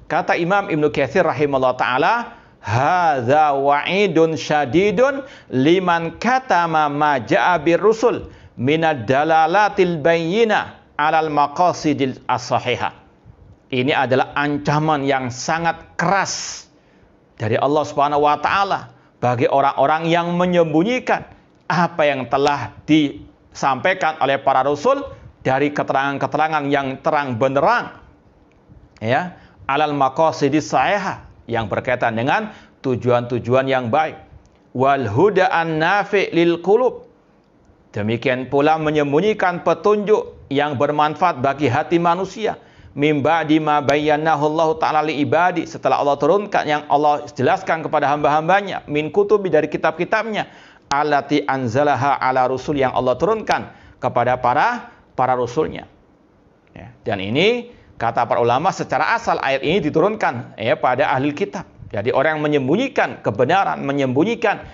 A: Kata Imam Ibnu Katsir rahimahullah ta'ala, hadza wa'idun syadidun liman katama ma ja'a bir rusul minad dalalatil bayyinah alal maqasidil as-sahihah. Ini adalah ancaman yang sangat keras dari Allah Subhanahu wa taala bagi orang-orang yang menyembunyikan apa yang telah disampaikan oleh para rasul dari keterangan-keterangan yang terang benderang, ya, alal maqasidis sahihah, yang berkaitan dengan tujuan-tujuan yang baik, wal huda an nafi lil qulub, Demikian pula menyembunyikan petunjuk yang bermanfaat bagi hati manusia. Min ba'di ma bayyanahu Allah Ta'ala li ibadi, setelah Allah turunkan, yang Allah jelaskan kepada hamba-hambanya, min kutubi, dari kitab-kitabnya, allati anzalaha ala rusul, yang Allah turunkan kepada para rasulnya. Ya, dan ini kata para ulama, secara asal ayat ini diturunkan ya pada ahli kitab. Jadi orang yang menyembunyikan kebenaran, menyembunyikan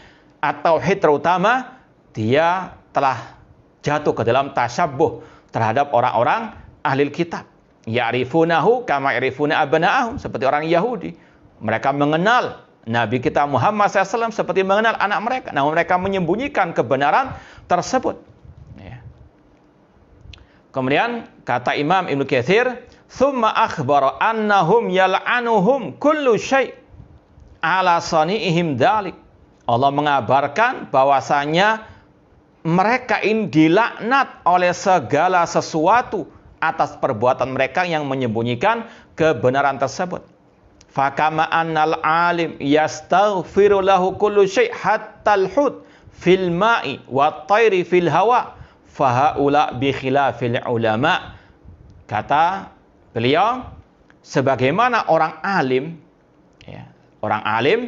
A: at-tauhid terutama, dia telah jatuh ke dalam tasyabbuh terhadap orang-orang ahli kitab. Ya'rifunahu kama ya'rifuna abna'ahum, seperti orang Yahudi. Mereka mengenal Nabi kita Muhammad SAW seperti mengenal anak mereka, namun mereka menyembunyikan kebenaran tersebut. Ya. Kemudian kata Imam Ibnu Katsir, "Tsumma akhbara annahum yal'anuhum kullu syai' ala sani'ihim dzalik." Allah mengabarkan bahwasanya mereka ini dilaknat oleh segala sesuatu atas perbuatan mereka yang menyembunyikan kebenaran tersebut. Fakama annal alim yastaghfiru lahu kullu syai' hatta al-hut fil ma'i wat tayri fil hawa fahaula bi khilafil ulama. Kata beliau, sebagaimana orang alim, ya, orang alim,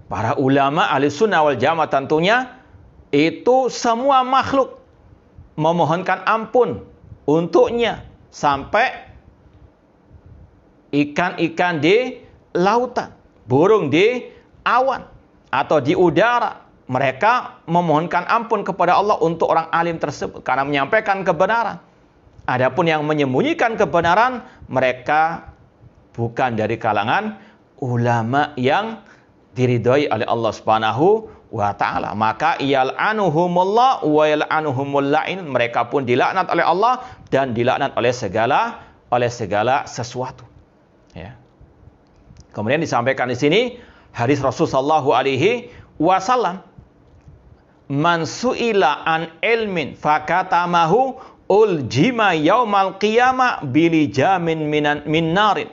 A: para ulama ahli sunnah wal jamaah tentunya, itu semua makhluk memohonkan ampun untuknya, sampai ikan-ikan di lautan, burung di awan atau di udara, mereka memohonkan ampun kepada Allah untuk orang alim tersebut karena menyampaikan kebenaran. Adapun yang menyembunyikan kebenaran, mereka bukan dari kalangan ulama yang diridhoi oleh Allah Subhanahu wa ta'ala. Maka yal'anuhumullah wa yal'anuhumul la'in, mereka pun dilaknat oleh Allah dan dilaknat oleh segala sesuatu. Ya. Kemudian disampaikan di sini hadis Rasulullah sallallahu alaihi wasallam, man su'ila an ilmin fakatamahu uljima yaumal qiyamah bilijamin min narin.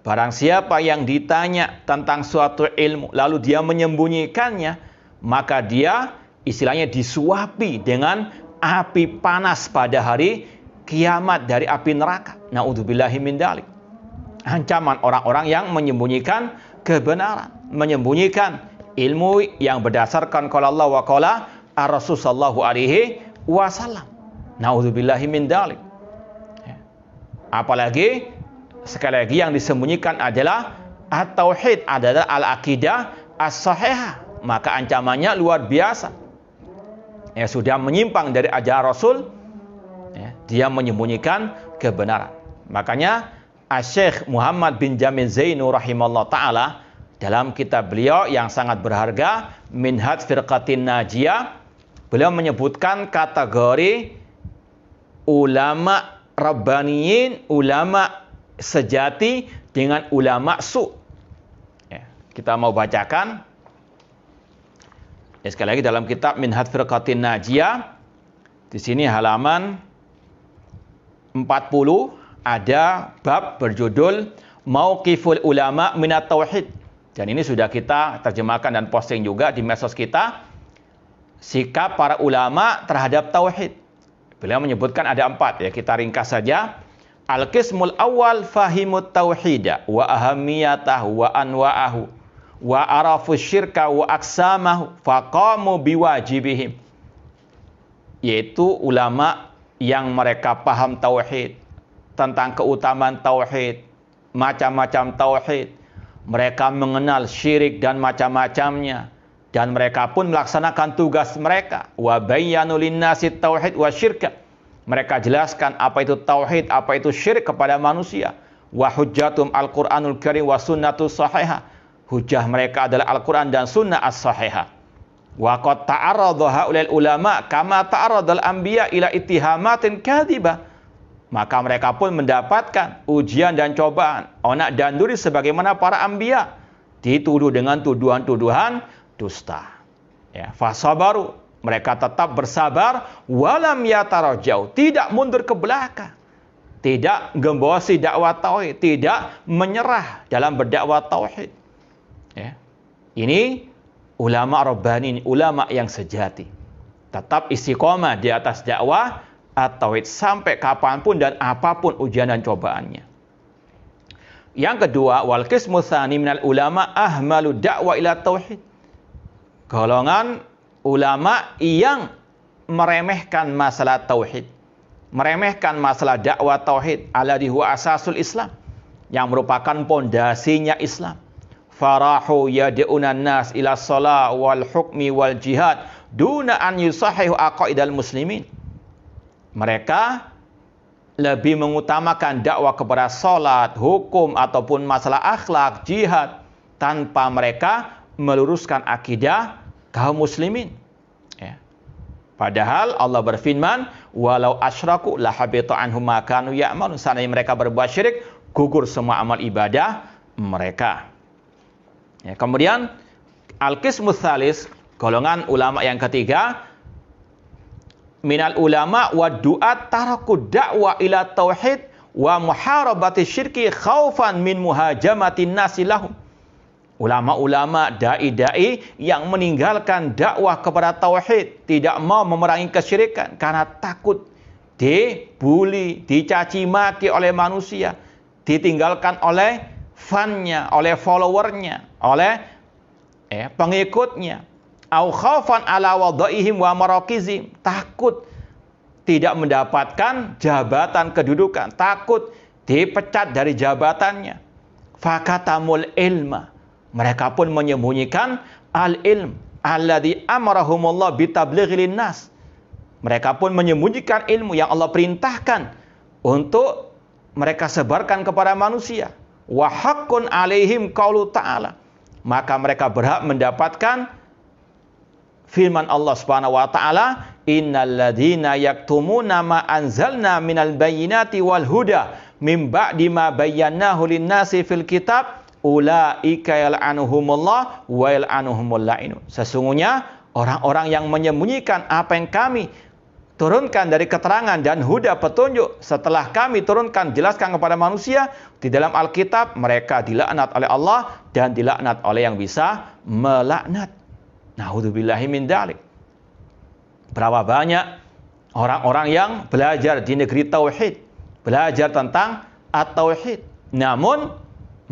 A: Barang siapa yang ditanya tentang suatu ilmu, lalu dia menyembunyikannya, maka dia istilahnya disuapi dengan api panas pada hari kiamat dari api neraka. Na'udzubillahi min dzalik. Ancaman orang-orang yang menyembunyikan kebenaran, menyembunyikan ilmu yang berdasarkan qala Allah wa qala ar-Rasul sallallahu alaihi wasallam. Na'udzubillahi min dzalik. Apalagi sekali lagi yang disembunyikan adalah at-tauhid, adalah al-aqidah as-sahihah, maka ancamannya luar biasa. Ya, sudah menyimpang dari ajaran Rasul, ya, dia menyembunyikan kebenaran. Makanya Syekh Muhammad bin Jamil Zainu rahimahullah ta'ala dalam kitab beliau yang sangat berharga, Minhaj Firqatin Najiyah, beliau menyebutkan kategori ulama rabbaniyin, ulama sejati dengan ulama su. Ya, kita mau bacakan. Ya, sekali lagi dalam kitab Minhaj Firqatin Najiyah, di sini halaman 40 ada bab berjudul Mauqiful Ulama Minat Tauhid. Dan ini sudah kita terjemahkan dan posting juga di medsos kita. Sikap para ulama terhadap tauhid. Beliau menyebutkan ada 4, ya, kita ringkas saja. Al-qismul awal fahimut tauhida wa ahamiyatahu wa anwa'ahu wa arafu syirka wa aksamahu faqamu biwajibihim. Yaitu ulama yang mereka paham tauhid, tentang keutamaan tauhid, macam-macam tauhid. Mereka mengenal syirik dan macam-macamnya, dan mereka pun melaksanakan tugas mereka. Wa bayyanu linnasi tauhid wa syirka. Mereka jelaskan apa itu tauhid, apa itu syirik kepada manusia. Wa hujjatum al-Qur'anul Karim wa sunnatus sahihah. Hujjah mereka adalah Al-Qur'an dan sunnah as-sahihah. Wa qad ta'arradha haulal ulama kama ta'arradal anbiya ila ittihamatin kadhibah. Maka mereka pun mendapatkan ujian dan cobaan, onak dan duri sebagaimana para anbiya dituduh dengan tuduhan-tuduhan dusta. Ya, fasabaru, mereka tetap bersabar, walam yatarajau, tidak mundur ke belakang, tidak gembosi dakwah tauhid, tidak menyerah dalam berdakwah tauhid. Ya. Ini ulama rabbani, ulama yang sejati. tetap istiqomah di atas dakwah at-tauhid sampai kapanpun dan apapun ujian dan cobaannya. Yang kedua, wal qismu tsani minal ulama ahmalu da'wa ila tauhid. Golongan ulama yang meremehkan masalah tauhid, meremehkan masalah dakwah tauhid, alladhi huwa asasul Islam, yang merupakan pondasinya Islam. Farahu yad'una nas ila shalah wal hukmi wal jihad duna an yusahihu aqaidal muslimin. Mereka lebih mengutamakan dakwah kepada salat, hukum ataupun masalah akhlak, jihad, tanpa mereka meluruskan akidah kaum muslimin. Ya. Padahal Allah berfirman, walau asyraku lahabita anhum ma kanu ya'malun. Seandainya mereka berbuat syirik, gugur semua amal ibadah mereka. Ya, kemudian al-qismus tsalis, golongan ulama yang ketiga, minal ulama wa du'at taraku da'wa ila tauhid wa muharabati syirki khaufan min muhajamatin nasi lahum. Ulama-ulama, dai-dai yang meninggalkan dakwah kepada tauhid, tidak mau memerangi kesyirikan karena takut dibuli, dicaci maki oleh manusia, ditinggalkan oleh fannya, oleh followernya, oleh pengikutnya. Au khaufan ala wadhaihim wa marakizim, takut tidak mendapatkan jabatan kedudukan, takut dipecat dari jabatannya. Fakatamul ilma, mereka pun menyembunyikan al-ilm alladzi amarahumullah bitablighil nas. Mereka pun menyembunyikan ilmu yang Allah perintahkan untuk mereka sebarkan kepada manusia. Wa haqqun alaihim qaulu ta'ala, maka mereka berhak mendapatkan firman Allah Subhanahu wa taala, innal ladzina yaktumuna ma anzalna minal bayyinati wal huda mim ba'di ma bayyanahu lin-nasi fil kitab ulaika yal'anuhumullah wa yal'anuhumul la'inun. Sesungguhnya orang-orang yang menyembunyikan apa yang kami turunkan dari keterangan dan huda petunjuk setelah kami turunkan jelaskan kepada manusia di dalam Alkitab, mereka dilaknat oleh Allah dan dilaknat oleh yang bisa melaknat. Na'udzubillahi min dzalik. Berapa banyak orang-orang yang belajar di negeri tauhid, belajar tentang at-tauhid, namun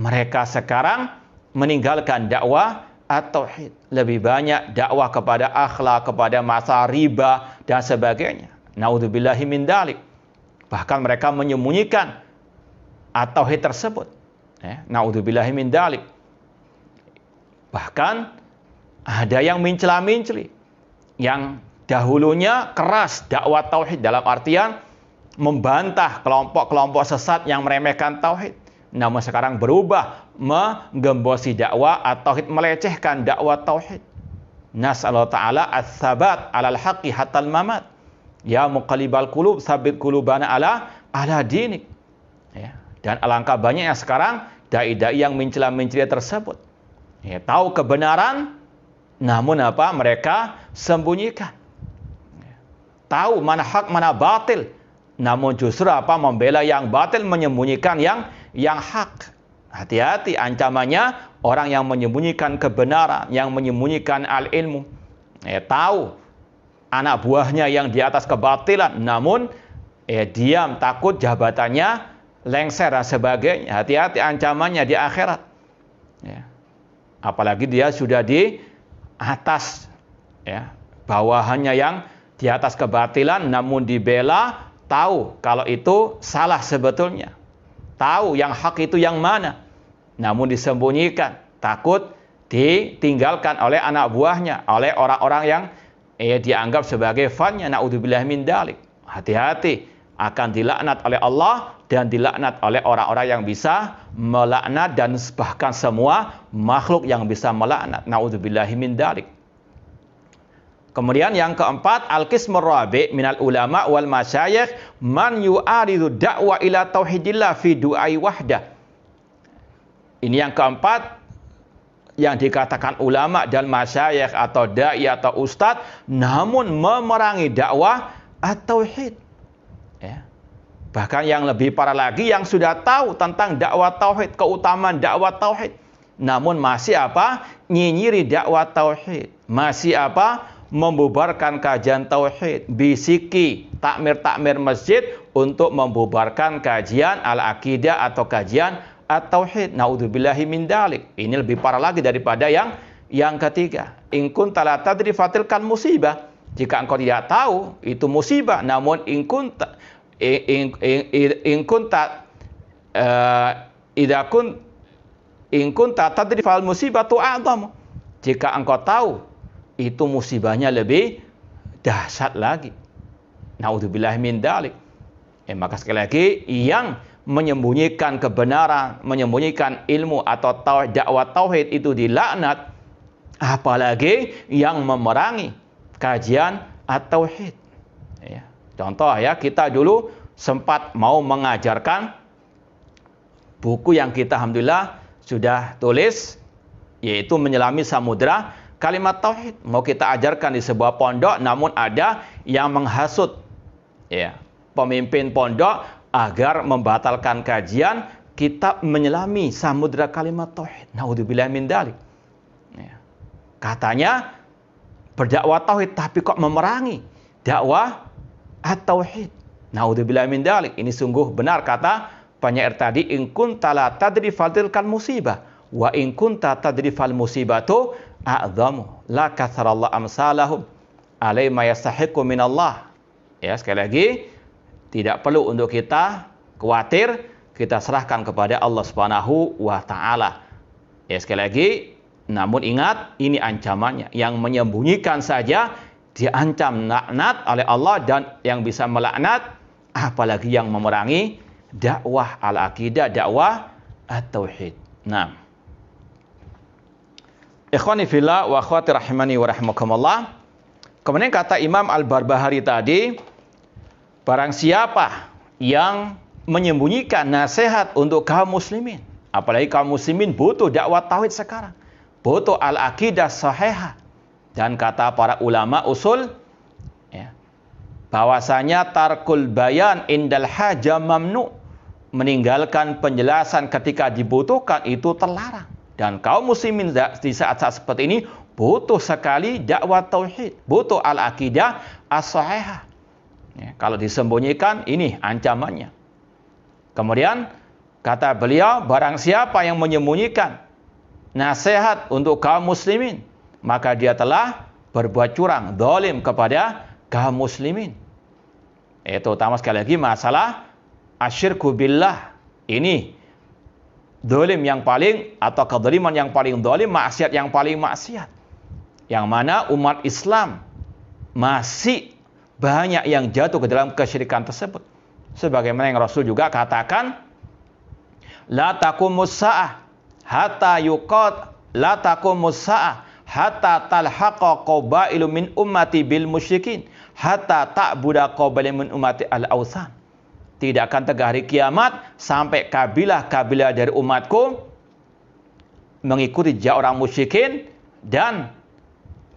A: mereka sekarang meninggalkan dakwah at-tauhid. Lebih banyak dakwah kepada akhlak, kepada masalah riba dan sebagainya. Na'udzubillahi min dzalik. Bahkan mereka menyembunyikan at-tauhid tersebut. Na'udzubillahi min dzalik. Bahkan ada yang mencela-menceli, yang dahulunya keras dakwah tauhid dalam artian membantah kelompok-kelompok sesat yang meremehkan tauhid, namun sekarang berubah menggembosi dakwah at-tauhid, melecehkan dakwah tauhid. Nas'allahu ta'ala ats-tsabat 'alal haqqi hatal mamat. Ya muqallibal qulub tsabbit qulubana ala dinik. Ya. Dan alangkah banyaknya sekarang dai-dai yang mencela-mencela tersebut. Ya, tahu kebenaran, namun apa? Mereka sembunyikan. Tahu mana hak, mana batil, namun justru apa? Membela yang batil, menyembunyikan yang hak. Hati-hati ancamannya orang yang menyembunyikan kebenaran, yang menyembunyikan al-ilmu. Tahu anak buahnya yang di atas kebatilan, namun diam, takut jabatannya lengser dan sebagainya. Hati-hati ancamannya di akhirat. Apalagi dia sudah di atas, bawahannya yang di atas kebatilan, namun dibela, tahu kalau itu salah sebetulnya, tahu yang hak itu yang mana, namun disembunyikan, takut ditinggalkan oleh anak buahnya, oleh orang-orang yang dianggap sebagai fannya. Na'udzubillahi min dzalik. Hati-hati, akan dilaknat oleh Allah dan dilaknat oleh orang-orang yang bisa melaknat dan bahkan semua makhluk yang bisa melaknat. Na'udzubillahi min dzalik. Kemudian yang keempat, al-qismur rabi' minal ulama wal masyayikh man yu'aridu da'wa ila tauhidillah fi du'ai wahdah. Ini yang keempat, yang dikatakan ulama dan masyayikh atau dai atau ustadz, namun memerangi dakwah at-tauhid. Bahkan yang lebih parah lagi, yang sudah tahu tentang dakwah tauhid, keutamaan dakwah tauhid, namun masih apa? Nyinyiri dakwah tauhid, masih apa? membubarkan kajian tauhid, bisiki takmir-takmir masjid untuk membubarkan kajian al-aqidah atau kajian at-tauhid. Naudzubillahi min dzalik. Ini lebih parah lagi daripada yang ketiga. In kunta la tadri fatilkan musibah. Jika engkau tidak tahu, itu musibah. Namun in kunta tadri fal musibatu a'dham. Jika engkau tahu, itu musibahnya lebih dahsyat lagi. Naudzubillahi min dzalik. Maka sekali lagi, yang menyembunyikan kebenaran, menyembunyikan ilmu atau dakwah tauhid itu dilaknat, apalagi yang memerangi kajian at-tauhid. Ya. Contoh ya, kita dulu sempat mau mengajarkan buku yang kita alhamdulillah sudah tulis, yaitu Menyelami Samudra Kalimat Tauhid. Mau kita ajarkan di sebuah pondok, namun ada yang menghasut ya, pemimpin pondok agar membatalkan kajian kitab Menyelami Samudra Kalimat Tauhid. Naudzubillahi min dzalik. Ya. Katanya berdakwah tauhid tapi kok memerangi dakwah at-tauhid. Naudzubillahi min dzalik. Ini sungguh benar kata penyair tadi, in kunta la tadri fatilkan musibah wa in kunta tadri fal musibatu a'dhamu la katharallahu amsalahum alai ma yastahiqu minallah. Ya, sekali lagi, tidak perlu untuk kita khawatir, kita serahkan kepada Allah Subhanahu wa taala. Ya, sekali lagi, namun ingat, ini ancamannya. Yang menyembunyikan saja diancam laknat oleh Allah, dan yang bisa melaknat apalagi yang memerangi dakwah al-aqidah, dakwah at-tauhid. Nah, ikhwani fillah wa akhwati rahimani wa rahimakumullah. Kemudian kata Imam Al-Barbahari tadi, barang siapa yang menyembunyikan nasihat untuk kaum muslimin, apalagi kaum muslimin butuh dakwah tauhid sekarang, butuh al-aqidah sahihah. Dan kata para ulama usul, ya, bahwasanya tarkul bayan indal haja mamnu, meninggalkan penjelasan ketika dibutuhkan itu terlarang. Dan kaum muslimin di saat-saat seperti ini butuh sekali dakwah tauhid, butuh al-aqidah as-sahihah. Ya, kalau disembunyikan, ini ancamannya. Kemudian kata beliau, barang siapa yang menyembunyikan nasihat untuk kaum muslimin, maka dia telah berbuat curang, zalim kepada kaum muslimin. Itu utama sekali lagi masalah asyirku billah. Ini zalim yang paling, atau kezaliman yang paling zalim, maksiat yang paling maksiat. Yang mana umat Islam masih banyak yang jatuh ke dalam kesyirikan tersebut. Sebagaimana yang Rasul juga katakan, la taqumus sa'ah hatta yuqad, la taqumus sa'ah hatta talhaqa qabailu min ummati bil musyrikin hatta ta'buda qabailu min ummati al-awthan. Tidak akan tegak hari kiamat sampai kabilah-kabilah dari umatku mengikuti jejak orang musyrikin, dan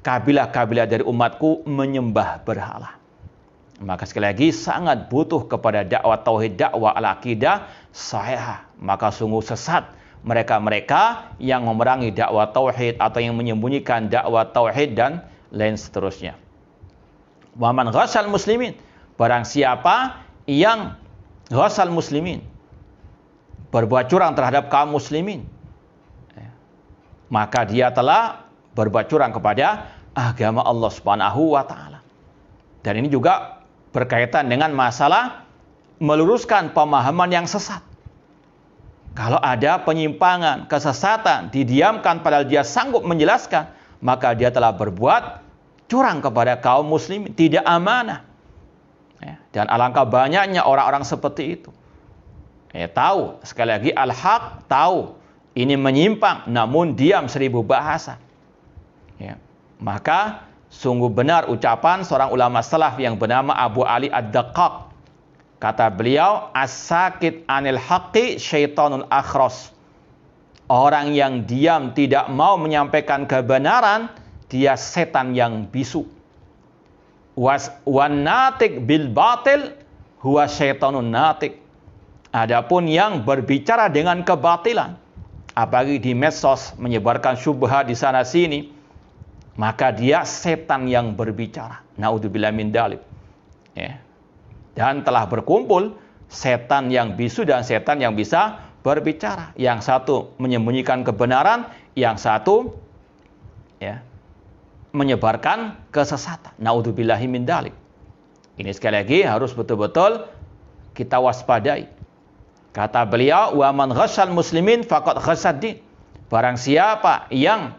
A: kabilah-kabilah dari umatku menyembah berhala. Maka sekali lagi sangat butuh kepada dakwah tauhid, dakwah al-aqidah sahihah. Maka sungguh sesat mereka-mereka yang memerangi dakwah tauhid atau yang menyembunyikan dakwah tauhid dan lain seterusnya. Wa man ghasyal muslimin, barang siapa yang ghasyal muslimin, berbuat curang terhadap kaum muslimin, maka dia telah berbuat curang kepada agama Allah Subhanahu wa taala. Dan ini juga berkaitan dengan masalah meluruskan pemahaman yang sesat. Kalau ada penyimpangan, kesesatan, didiamkan padahal dia sanggup menjelaskan, maka dia telah berbuat curang kepada kaum muslimin, tidak amanah. Dan alangkah banyaknya orang-orang seperti itu. Tahu, sekali lagi al-haq, tahu ini menyimpang, namun diam 1000 bahasa. Maka sungguh benar ucapan seorang ulama salaf yang bernama Abu Ali Ad-Daqqaq. Kata beliau, as-sakit anil haqqi syaitanul akhras. Orang yang diam tidak mau menyampaikan kebenaran, dia setan yang bisu. Wan natik bil batil huwa syaitanun natik. Adapun yang berbicara dengan kebatilan, apalagi di medsos menyebarkan syubhat di sana sini, maka dia setan yang berbicara. Naudzubillah min dzalik. Ya. Dan telah berkumpul setan yang bisu dan setan yang bisa berbicara. Yang satu menyembunyikan kebenaran, yang satu ya, menyebarkan kesesatan. Naudzubillahi min dzalik. Ini sekali lagi harus betul-betul kita waspadai. Kata beliau, "Wa man ghasyal muslimin faqad ghasyad din." Barang siapa yang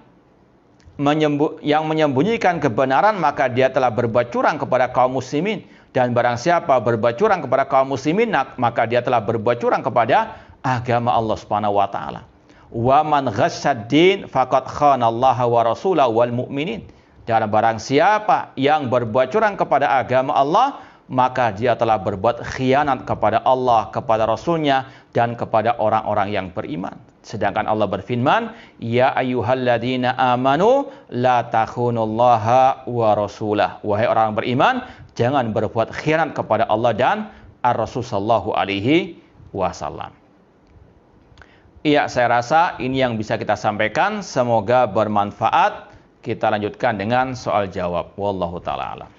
A: menyembunyikan kebenaran, maka dia telah berbuat curang kepada kaum muslimin. Dan barang siapa berbuat curang kepada kaum muslimin, maka dia telah berbuat curang kepada agama Allah Subhanahu wa taala. Wa man ghasyad din faqad khanallaha wa rasulahu wal mu'minin. Dan barang siapa yang berbuat curang kepada agama Allah, maka dia telah berbuat khianat kepada Allah, kepada Rasulnya, dan kepada orang-orang yang beriman. Sedangkan Allah berfirman, "Ya ayyuhalladzina amanu la takhunullaha wa rasulah." Wahai orang beriman, jangan berbuat khianat kepada Allah dan Ar-Rasul sallallahu alaihi wasallam. Iya, saya rasa ini yang bisa kita sampaikan. Semoga bermanfaat. Kita lanjutkan dengan soal jawab. Wallahu ta'ala alam.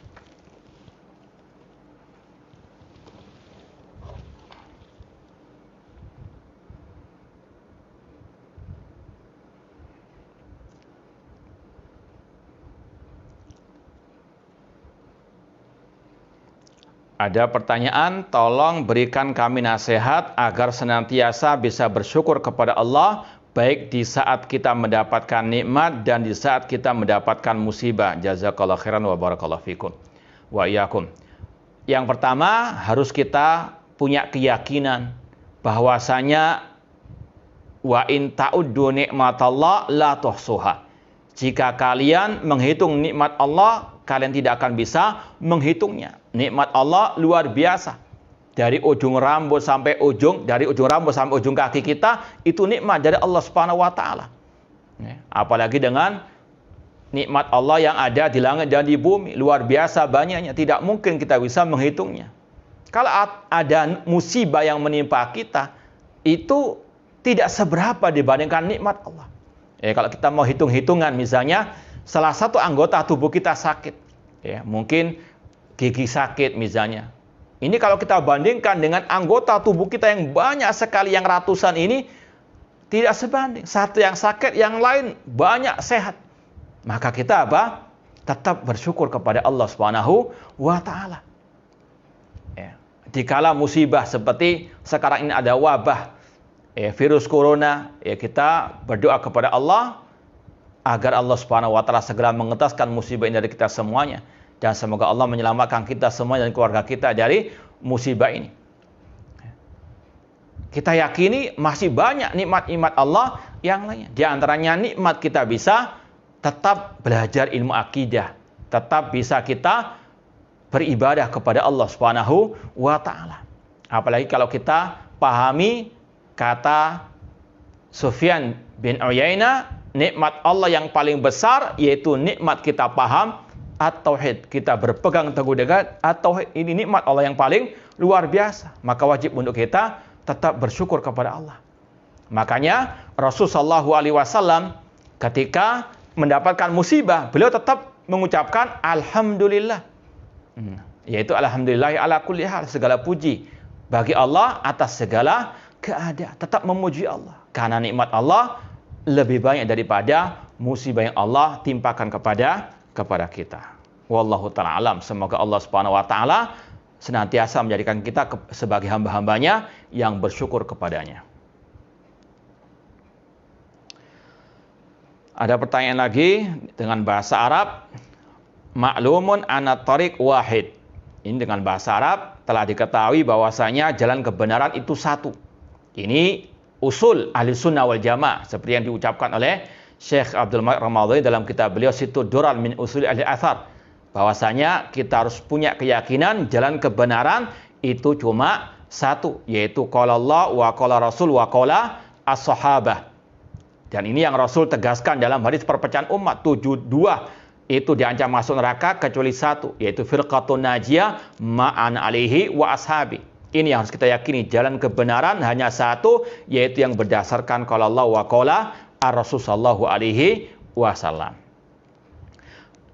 A: Ada pertanyaan, tolong berikan kami nasihat agar senantiasa bisa bersyukur kepada Allah, baik di saat kita mendapatkan nikmat dan di saat kita mendapatkan musibah. Jazakallahu khairan wa barakallahu fikum wa iyyakum. Yang pertama, harus kita punya keyakinan bahwasanya wa in ta'uddu nikmatallah la tuhsuha. Jika kalian menghitung nikmat Allah, kalian tidak akan bisa menghitungnya. Nikmat Allah luar biasa. Dari ujung rambut sampai ujung kaki kita, itu nikmat dari Allah Subhanahu wa taala. Apalagi dengan nikmat Allah yang ada di langit dan di bumi, luar biasa banyaknya, tidak mungkin kita bisa menghitungnya. Kalau ada musibah yang menimpa kita, itu tidak seberapa dibandingkan nikmat Allah. Kalau kita mau hitung-hitungan, misalnya salah satu anggota tubuh kita sakit, mungkin gigi sakit misalnya. Ini kalau kita bandingkan dengan anggota tubuh kita yang banyak sekali, yang ratusan ini, tidak sebanding. Satu yang sakit, yang lain banyak sehat. Maka kita apa? Tetap bersyukur kepada Allah Subhanahu wa taala. Dikala musibah seperti sekarang ini ada wabah, virus corona, kita berdoa kepada Allah agar Allah Subhanahu wa taala segera mengentaskan musibah ini dari kita semuanya. Dan semoga Allah menyelamatkan kita semua dan keluarga kita dari musibah ini. Kita yakini masih banyak nikmat-nikmat Allah yang lainnya. Di antaranya nikmat kita bisa tetap belajar ilmu akidah. Tetap bisa kita beribadah kepada Allah Subhanahu wa taala. Apalagi kalau kita pahami kata Sufyan bin Uyainah, nikmat Allah yang paling besar yaitu nikmat kita paham at-tauhid, kita berpegang teguh dengan at-tauhid. Ini nikmat Allah yang paling luar biasa. Maka wajib untuk kita tetap bersyukur kepada Allah. Makanya Rasul sallallahu alaihi wasallam ketika mendapatkan musibah, beliau tetap mengucapkan alhamdulillah. Yaitu alhamdulillah ala kulli hal, segala puji bagi Allah atas segala keadaan. Tetap memuji Allah karena nikmat Allah lebih banyak daripada musibah yang Allah timpakan kepada kita. Wallahu ta'ala alam. Semoga Allah Subhanahu wa taala senantiasa menjadikan kita sebagai hamba-hambanya yang bersyukur kepadanya. Ada pertanyaan lagi dengan bahasa Arab. Ma'lumun anna tariq wahid. Ini dengan bahasa Arab telah diketahui bahwasanya jalan kebenaran itu satu. Ini usul ahli sunnah wal jamaah seperti yang diucapkan oleh Syekh Abdul Malik Ramadhani dalam kitab beliau Situd Durar min Usul Ahli Athar, bahwasanya kita harus punya keyakinan jalan kebenaran itu cuma satu, yaitu qala Allah wa qala Rasul wa qala as-sahabah. Dan ini yang Rasul tegaskan dalam hadis perpecahan umat 72 itu diancam masuk neraka kecuali satu, yaitu firqatun najiyah ma'an alaihi wa ashabi. Ini yang harus kita yakini, jalan kebenaran hanya satu, yaitu yang berdasarkan qala Allah wa qala Ar-Rasul sallallahu alaihi wasallam.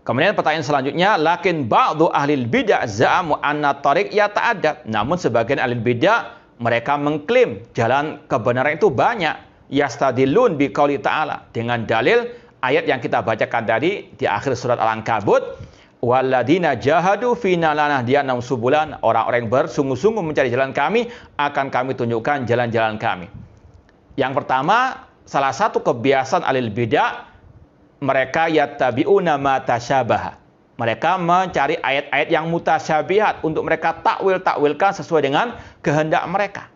A: Kemudian pertanyaan selanjutnya, lakin ba'du ahlil bid'ah za'amu anna tariq yata'addad. Namun sebagian ahli bid'ah mereka mengklaim jalan kebenaran itu banyak. Yastadillun biqauli ta'ala, dengan dalil ayat yang kita bacakan tadi di akhir surat Al-Ankabut, waladina jahadu fina lanahdiyannahum subulan, orang-orang yang bersungguh-sungguh mencari jalan kami akan kami tunjukkan jalan-jalan kami. Yang pertama, salah satu kebiasaan ahli bid'ah, mereka yattabi'una ma tasyabaha. Mereka mencari ayat-ayat yang mutasyabihat untuk mereka takwilkan sesuai dengan kehendak mereka.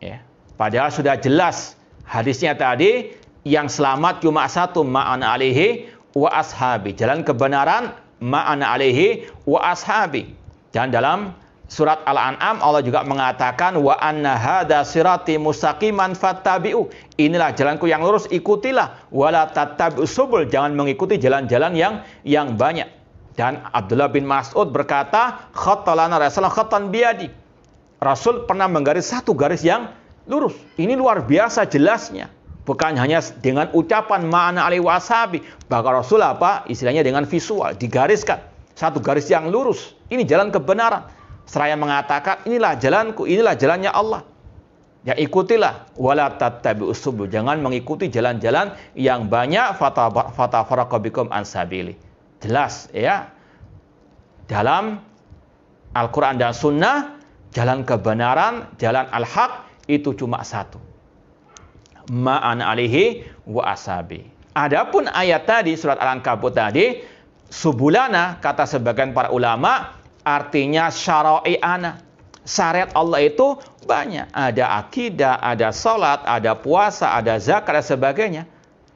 A: Ya. Padahal sudah jelas hadisnya tadi, yang selamat cuma satu, ma'ana alaihi wa ashabi. Jalan kebenaran, ma'ana alaihi wa ashabi. Dan dalam surat Al-An'am Allah juga mengatakan, wa anna hadza sirati mustaqiman fattabi'u. Inilah jalanku yang lurus, ikutilah. Wala tattabi'us subul, jangan mengikuti jalan-jalan yang banyak. Dan Abdullah bin Mas'ud berkata, khattalana Rasulullah khattan biyadi. Rasul pernah menggaris satu garis yang lurus. Ini luar biasa jelasnya. Bukan hanya dengan ucapan ma'ana alaihi wa ashabi. Bahkan Rasul istilahnya dengan visual, digariskan satu garis yang lurus. Ini jalan kebenaran. Seraya mengatakan, inilah jalanku, inilah jalannya Allah. Ya ikutilah. Wala tattabi'us subul, jangan mengikuti jalan-jalan yang banyak. Fatafarraqa bikum an sabili. Jelas ya. Dalam Al-Quran dan Sunnah, jalan kebenaran, jalan al-haq itu cuma satu. Ma'ana alaihi wa ashabi. Adapun ayat tadi, surat Al-Ankabut tadi, subulana, kata sebagian para ulama, artinya syara'i'ana. Syariat Allah itu banyak. Ada akidah, ada salat, ada puasa, ada zakat, dan sebagainya.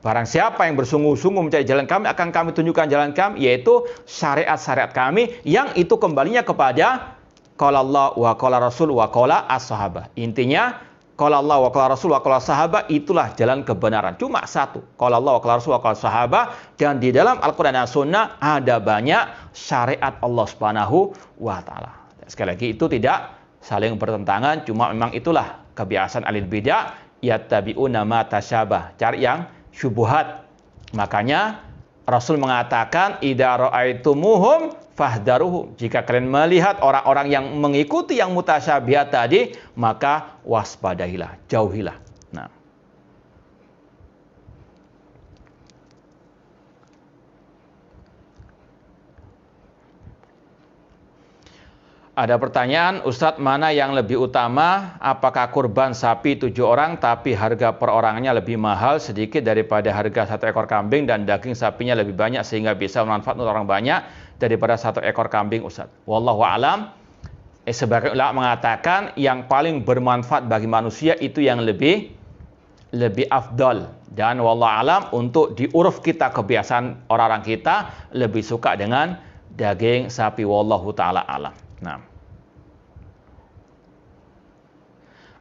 A: Barang siapa yang bersungguh-sungguh mencari jalan kami, akan kami tunjukkan jalan kami, yaitu syariat-syariat kami, yang itu kembalinya kepada qala Allah wa qala Rasul wa qala as-sahabah. Intinya, qala Allah wa qala Rasul wa qala sahabah, itulah jalan kebenaran. Cuma satu. Qala Allah wa qala Rasul wa qala sahabah. Dan di dalam Al-Quran dan Sunnah ada banyak syariat Allah Subhanahu wa Ta'ala. Sekali lagi, itu tidak saling bertentangan. Cuma memang itulah kebiasaan ahli bidah, yattabi'una ma tasyabah, cari yang syubhat. Makanya Rasul mengatakan, idza ra'aitumuhum fahdaruhum. Jika kalian melihat orang-orang yang mengikuti yang mutasyabihat tadi, maka waspadailah, jauhilah. Nah, ada pertanyaan, Ustadz, mana yang lebih utama? Apakah kurban sapi 7 orang tapi harga per orangnya lebih mahal sedikit daripada harga 1 ekor kambing, dan daging sapinya lebih banyak sehingga bisa bermanfaat untuk orang banyak daripada 1 ekor kambing, Ustadz? Wallahu a'lam. Sebagian ulama mengatakan yang paling bermanfaat bagi manusia itu yang lebih afdal. Dan wallahu a'lam, untuk di uruf kita, kebiasaan orang-orang kita lebih suka dengan daging sapi. Wallahu ta'ala a'lam. Nah,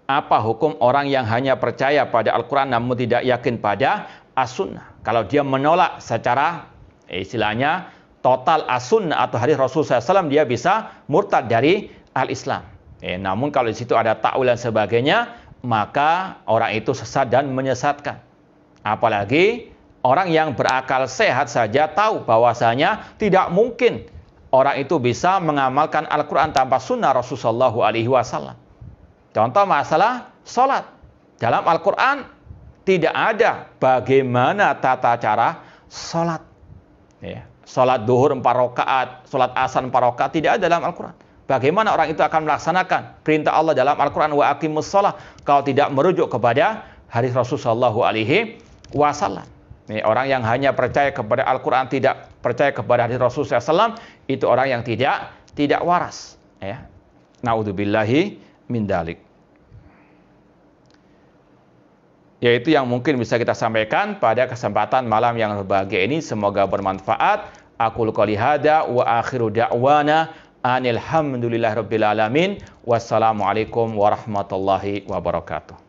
A: apa hukum orang yang hanya percaya pada Al-Quran namun tidak yakin pada As-Sunnah? Kalau dia menolak secara istilahnya total As-Sunnah atau hadis Rasul SAW, dia bisa murtad dari Al-Islam. Namun kalau di situ ada ta'wil dan sebagainya, maka orang itu sesat dan menyesatkan. Apalagi orang yang berakal sehat saja tahu bahwasanya tidak mungkin orang itu bisa mengamalkan Al-Quran tanpa sunnah Rasulullah SAW. Contoh masalah sholat. Dalam Al-Quran tidak ada bagaimana tata cara sholat. Sholat duhur 4 rakaat, sholat asar 4 rakaat, tidak ada dalam Al-Quran. Bagaimana orang itu akan melaksanakan perintah Allah dalam Al-Quran, wa aqimus shalah, kalau tidak merujuk kepada hadis Rasulullah SAW. Orang yang hanya percaya kepada Al-Quran, tidak percaya kepada hadis Rasulullah SAW, itu orang yang tidak waras. Naudzubillahi min dalik. Yaitu yang mungkin bisa kita sampaikan pada kesempatan malam yang berbahagia ini. Semoga bermanfaat. Aqulu qouli hadza wa akhiru da'wana anil hamdulillahirabbil alamin. Wassalamualaikum warahmatullahi wabarakatuh.